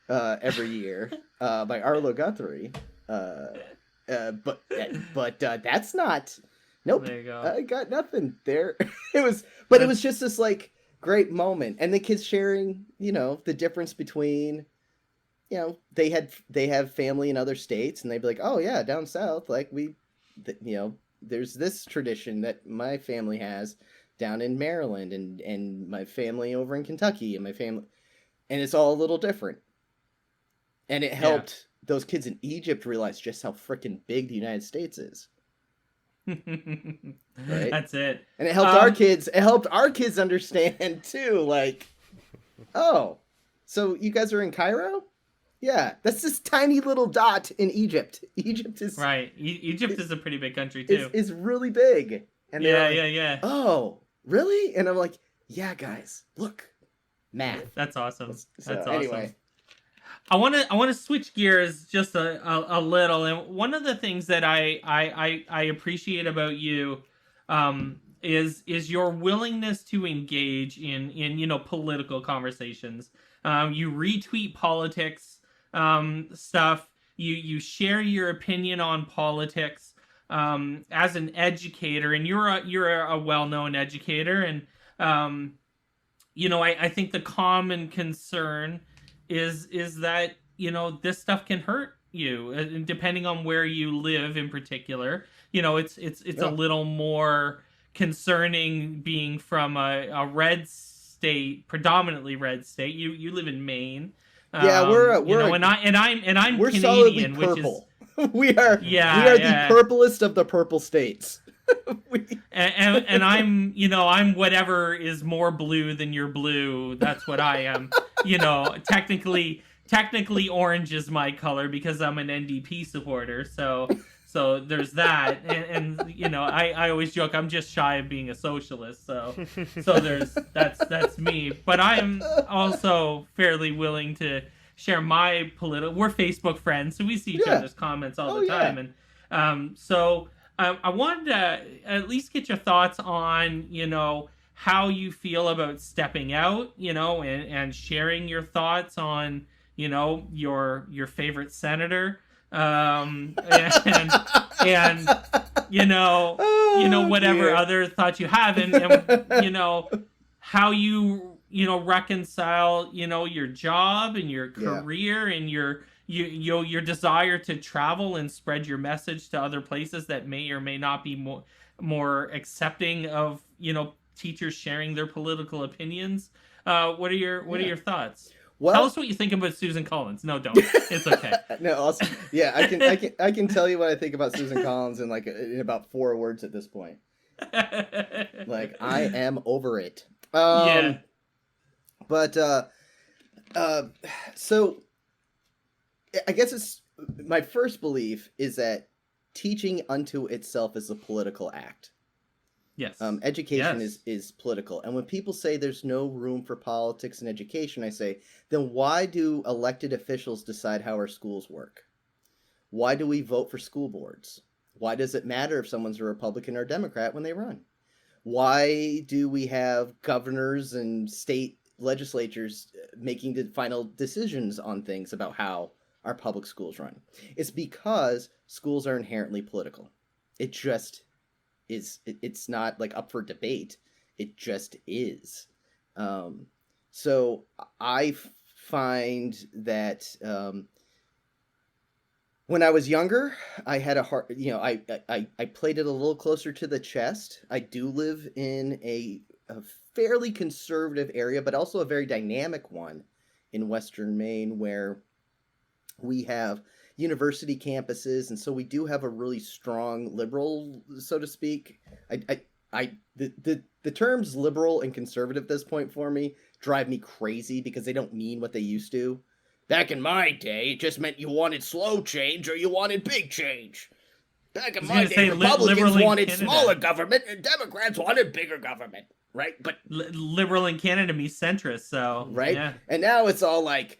every year by Arlo Guthrie. But that's not. Nope. There you go. I got nothing there. It was just this like great moment, and the kids sharing, the difference between, they have family in other states, and they'd be like, oh yeah, down south, like there's this tradition that my family has down in Maryland, and my family over in Kentucky, and my family, and it's all a little different. And it helped those kids in Egypt realize just how freaking big the United States is. Right? That's it. And it helped our kids. It helped our kids understand too. Like, oh, so you guys are in Cairo? Yeah, that's this tiny little dot in Egypt. Egypt is right. Egypt is a pretty big country too. Is really big. And yeah. Oh, really? And I'm like, yeah, guys, look, math. That's awesome. So, that's awesome. Anyway. I want to switch gears just a little, and one of the things that I appreciate about you is your willingness to engage in political conversations. You retweet politics stuff. You share your opinion on politics as an educator, and you're a well-known educator, and I think the common concern is that this stuff can hurt you, and depending on where you live in particular, it's a little more concerning being from a red state, predominantly red state. You live in Maine. We're Canadian, which is we are the purplest of the purple states. and I'm whatever is more blue than your blue. That's what I am. Technically orange is my color because I'm an NDP supporter. So there's that. And I always joke I'm just shy of being a socialist. So that's me. But I'm also fairly willing to share my political. We're Facebook friends, so we see each other's comments all the time, and so. I wanted to at least get your thoughts on, how you feel about stepping out, and sharing your thoughts on, your favorite senator, and whatever other thoughts you have, and how you reconcile, your job and your career and your desire to travel and spread your message to other places that may or may not be more accepting of teachers sharing their political opinions. What are your thoughts? Well, tell us what you think about Susan Collins. No, don't. It's okay. No, also, I can tell you what I think about Susan Collins in about 4 words at this point. Like, I am over it. But so. I guess it's my first belief is that teaching unto itself is a political act. Yes. Education is political. And when people say there's no room for politics in education, I say, then why do elected officials decide how our schools work? Why do we vote for school boards? Why does it matter if someone's a Republican or Democrat when they run? Why do we have governors and state legislatures making the final decisions on things about how our public schools run? It's because schools are inherently political. It just is. It's not like up for debate. It just is. So I find that when I was younger, I had a hard, I played it a little closer to the chest. I do live in a fairly conservative area, but also a very dynamic one in Western Maine, where we have university campuses, and so we do have a really strong liberal, so to speak. The terms liberal and conservative at this point for me drive me crazy because they don't mean what they used to. Back in my day, it just meant you wanted slow change or you wanted big change. Back in my day, Republicans wanted smaller government and Democrats wanted bigger government, right? But liberal in Canada means centrist, so right. Yeah. And now it's all like,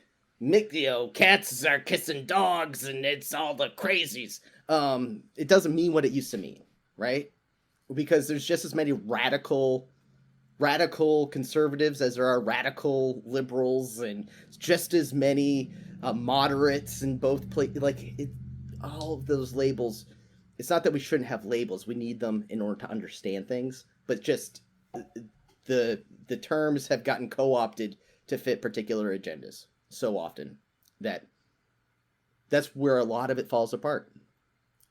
cats are kissing dogs, and it's all the crazies. It doesn't mean what it used to mean, right? Because there's just as many radical conservatives as there are radical liberals, and just as many moderates in both all of those labels. It's not that we shouldn't have labels. We need them in order to understand things, but just the terms have gotten co-opted to fit particular agendas so often that's where a lot of it falls apart,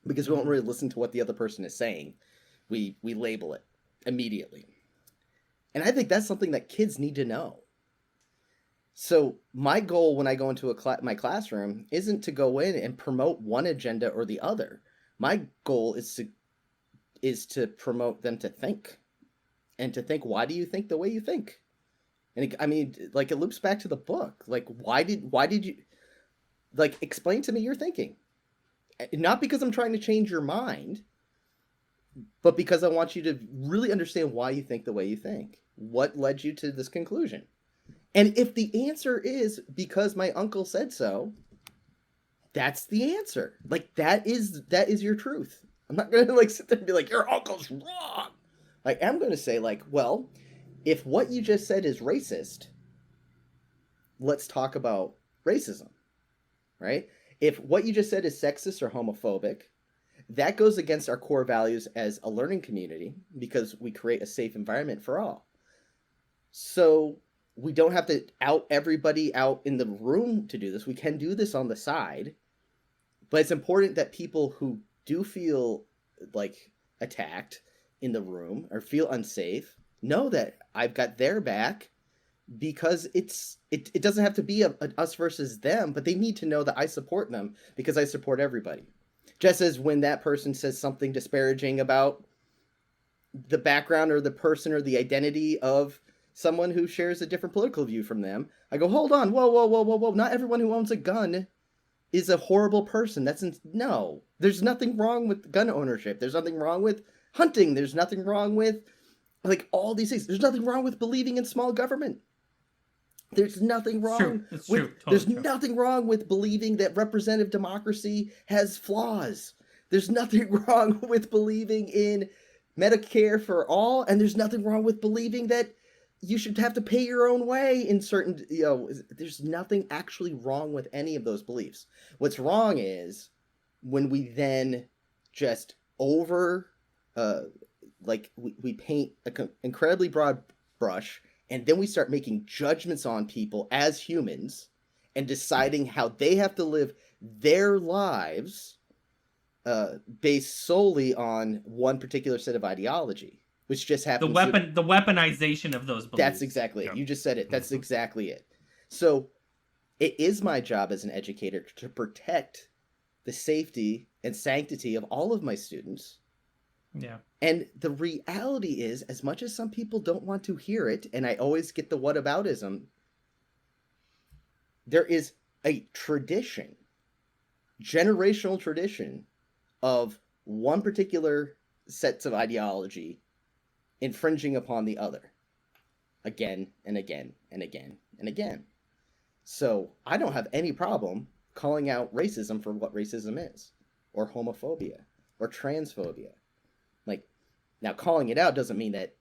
because we won't really listen to what the other person is saying. We label it immediately. And I think that's something that kids need to know. So my goal when I go into my classroom isn't to go in and promote one agenda or the other. My goal is to promote them to think, and to think, why do you think the way you think? And it loops back to the book. Like, why did you, explain to me your thinking? Not because I'm trying to change your mind, but because I want you to really understand why you think the way you think. What led you to this conclusion? And if the answer is because my uncle said so, that's the answer. That is your truth. I'm not going to sit there and be like, your uncle's wrong. I'm going to say well, if what you just said is racist, let's talk about racism, right? If what you just said is sexist or homophobic, that goes against our core values as a learning community, because we create a safe environment for all. So we don't have to out everybody out in the room to do this. We can do this on the side, but it's important that people who do feel attacked in the room or feel unsafe know that I've got their back, because it doesn't have to be a us versus them, but they need to know that I support them because I support everybody. Just as when that person says something disparaging about the background or the person or the identity of someone who shares a different political view from them, I go, hold on, whoa. Not everyone who owns a gun is a horrible person. No. There's nothing wrong with gun ownership. There's nothing wrong with hunting. There's nothing wrong with all these things. There's nothing wrong with believing in small government. There's nothing wrong nothing wrong with believing that representative democracy has flaws. There's nothing wrong with believing in Medicare for all, and there's nothing wrong with believing that you should have to pay your own way in certain, there's nothing actually wrong with any of those beliefs. What's wrong is when we then just we paint an incredibly broad brush, and then we start making judgments on people as humans and deciding how they have to live their lives based solely on one particular set of ideology, which just happens the weaponization of those beliefs. That's exactly it. You just said it. That's exactly it. So it is my job as an educator to protect the safety and sanctity of all of my students. Yeah. And the reality is, as much as some people don't want to hear it, and I always get the whataboutism, there is a tradition, generational tradition, of one particular sets of ideology infringing upon the other again and again and again and again. So I don't have any problem calling out racism for what racism is, or homophobia, or transphobia. Now, calling it out doesn't mean that,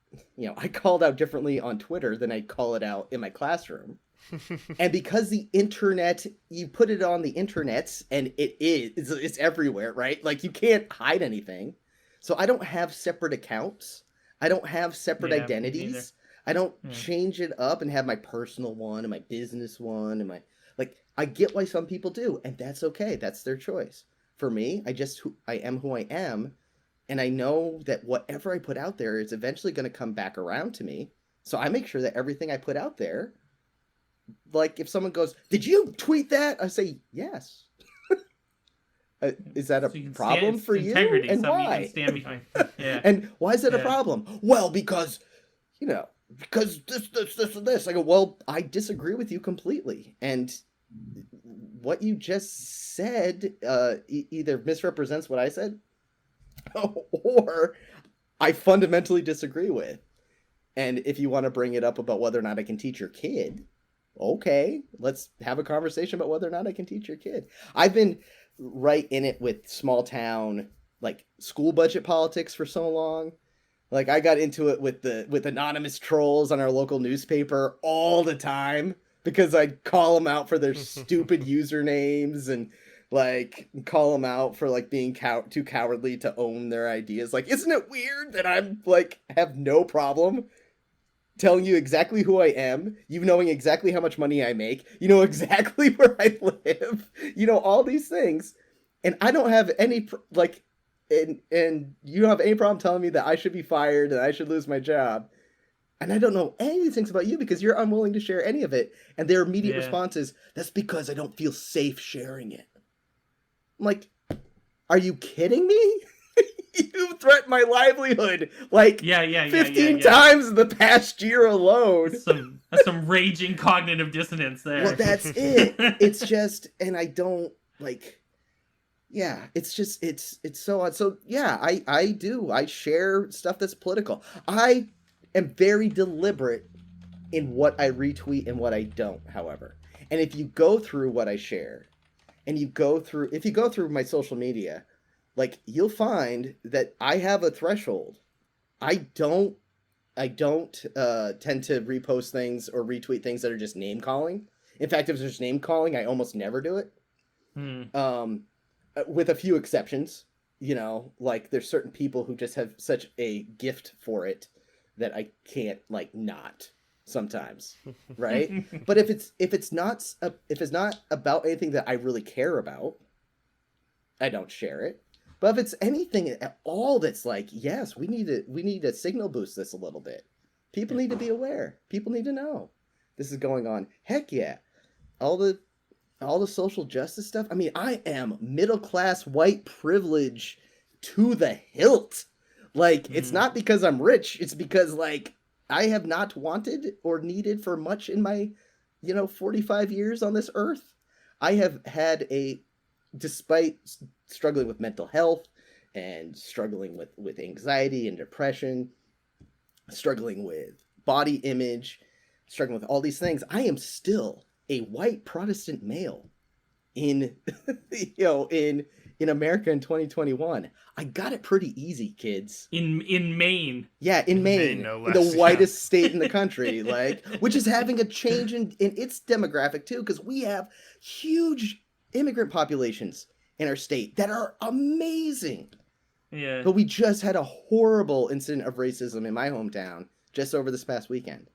I called out differently on Twitter than I call it out in my classroom. And because the internet, you put it on the internets, and it's everywhere, right? You can't hide anything. So I don't have separate accounts. I don't have separate identities. I don't change it up and have my personal one and my business one and my, I get why some people do, and that's okay. That's their choice. For me, I am who I am. And I know that whatever I put out there is eventually going to come back around to me. So I make sure that everything I put out there, if someone goes, did you tweet that? I say, yes. Is that a So you can problem stand, for integrity, you? And something why? you can stand behind. Yeah. And why is it a Yeah. problem? Well, because, because this, and this. I go, well, I disagree with you completely. And what you just said either misrepresents what I said or I fundamentally disagree with. And if you want to bring it up about whether or not I can teach your kid, okay, let's have a conversation about whether or not I can teach your kid. I've been right in it with small town, like school budget politics for so long. Like I got into it with anonymous trolls on our local newspaper all the time because I'd call them out for their stupid usernames and like call them out for like being too cowardly to own their ideas. Like, isn't it weird that I'm like have no problem telling you exactly who I am, you knowing exactly how much money I make, you know exactly where I live, you know all these things, and I don't have any and you don't have any problem telling me that I should be fired and I should lose my job. And I don't know any of these things about you because you're unwilling to share any of it. And their immediate response is, that's because I don't feel safe sharing it. I'm like, are you kidding me? You threatened my livelihood like 15 times in the past year alone. That's some raging cognitive dissonance there. Well, that's it. It's just, and I don't like... Yeah, it's just, it's so odd. So yeah, I share stuff that's political. I am very deliberate in what I retweet and what I don't, however. And if you go through what I share, and if you go through my social media, like you'll find that I have a threshold. I don't tend to repost things or retweet things that are just name calling. In fact, if there's name calling, I almost never do it. With a few exceptions, like there's certain people who just have such a gift for it that I can't like not sometimes, right? But if it's not about anything that I really care about, I don't share it. But if it's anything at all that's like, yes, we need to signal boost this a little bit. People need to be aware. People need to know this is going on. Heck yeah, all the social justice stuff. I mean, I am middle-class white privilege to the hilt. Like, it's not because I'm rich. It's because, like, I have not wanted or needed for much in my, 45 years on this earth. I have had despite struggling with mental health and struggling with anxiety and depression, struggling with body image, struggling with all these things, I am still a white Protestant male in in America in 2021. I got it pretty easy, kids. In Maine. Yeah, in Maine, no in the less, whitest state in the country, like, which is having a change in its demographic too, because we have huge immigrant populations in our state that are amazing. Yeah. But we just had a horrible incident of racism in my hometown just over this past weekend.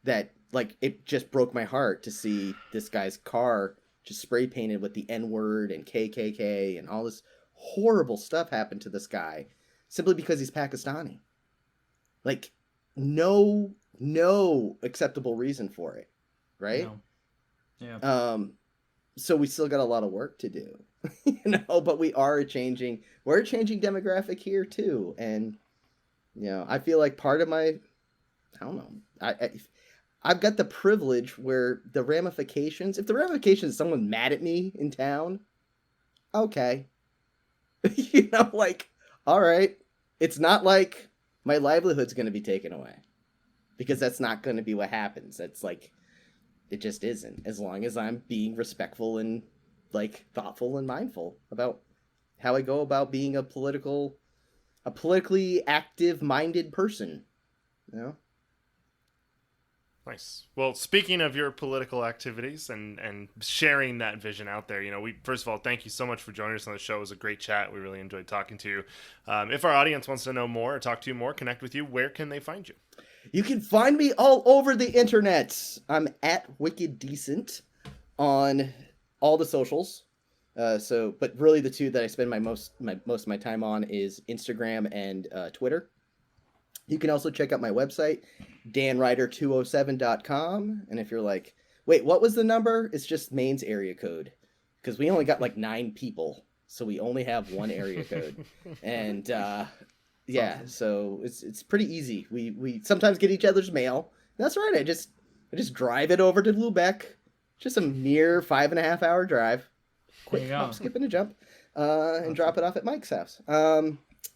That, like, it just broke my heart to see this guy's car just spray painted with the N-word and KKK and all this horrible stuff happened to this guy simply because he's Pakistani. Like, no acceptable reason for it, right? No. Yeah. So we still got a lot of work to do, but we're a changing demographic here too. And, I feel like part of my, I don't know, I've got the privilege where if the ramifications is someone mad at me in town, okay. Like, all right. It's not like my livelihood's going to be taken away because that's not going to be what happens. That's like, it just isn't, as long as I'm being respectful and like thoughtful and mindful about how I go about being a politically active minded person, Nice. Well, speaking of your political activities and sharing that vision out there, we first of all, thank you so much for joining us on the show. It was a great chat. We really enjoyed talking to you. If our audience wants to know more or talk to you more, connect with you, where can they find you? You can find me all over the internet. I'm at Wicked Decent on all the socials. But really the two that I spend most of my time on is Instagram and Twitter. You can also check out my website, danryder207.com. And if you're like, wait, what was the number? It's just Maine's area code. Because we only got like 9 people so we only have one area code. And yeah, so it's pretty easy. We sometimes get each other's mail. That's right. I just drive it over to Lubeck. Just a mere 5.5 hour drive. Quick hop, skip, and a jump, and drop it off at Mike's house.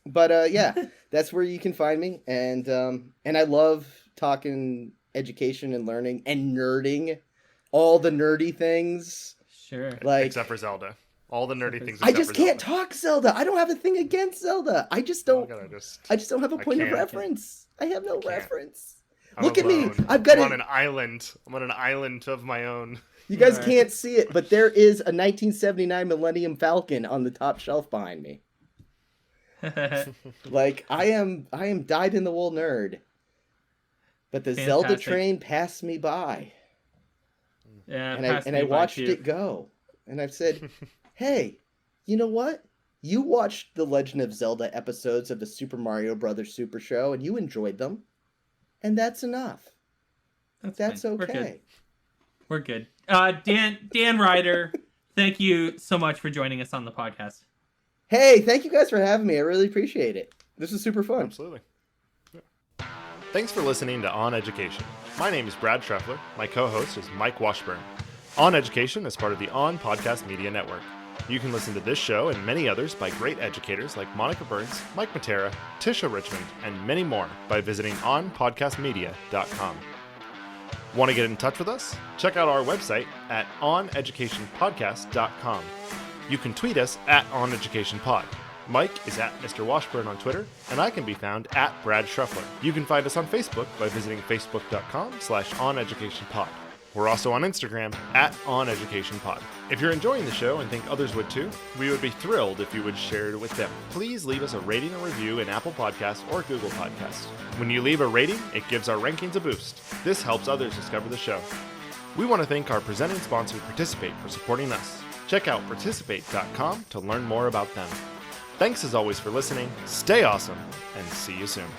But yeah, that's where you can find me. And I love talking education and learning and nerding, all the nerdy things. Sure. Like except for Zelda. All the nerdy things. I just can't talk Zelda. I don't have a thing against Zelda. I just don't. I just don't have a point of reference. I have no reference. Look at me. I'm on an island. I'm on an island of my own. You guys can't see it, but there is a 1979 Millennium Falcon on the top shelf behind me. Like I am dyed in the wool nerd. But the Zelda train passed me by. Yeah, and I watched it go. And I've said, "Hey, you know what? You watched the Legend of Zelda episodes of the Super Mario Brothers Super Show and you enjoyed them. And that's enough. That's okay." We're good. Dan Ryder, thank you so much for joining us on the podcast. Hey, thank you guys for having me. I really appreciate it. This was super fun. Absolutely. Yeah. Thanks for listening to OnEducation. My name is Brad Treffler. My co-host is Mike Washburn. OnEducation is part of the On Podcast Media Network. You can listen to this show and many others by great educators like Monica Burns, Mike Matera, Tisha Richmond, and many more by visiting onpodcastmedia.com. Want to get in touch with us? Check out our website at oneducationpodcast.com. You can tweet us at oneducationpod. Mike is at Mr. Washburn on Twitter, and I can be found at Brad Schruffler. You can find us on Facebook by visiting facebook.com/oneducationpod. We're also on Instagram at oneducationpod. If you're enjoying the show and think others would too, we would be thrilled if you would share it with them. Please leave us a rating and review in Apple Podcasts or Google Podcasts. When you leave a rating, it gives our rankings a boost. This helps others discover the show. We want to thank our presenting sponsor, Participate, for supporting us. Check out participate.com to learn more about them. Thanks as always for listening, stay awesome, and see you soon.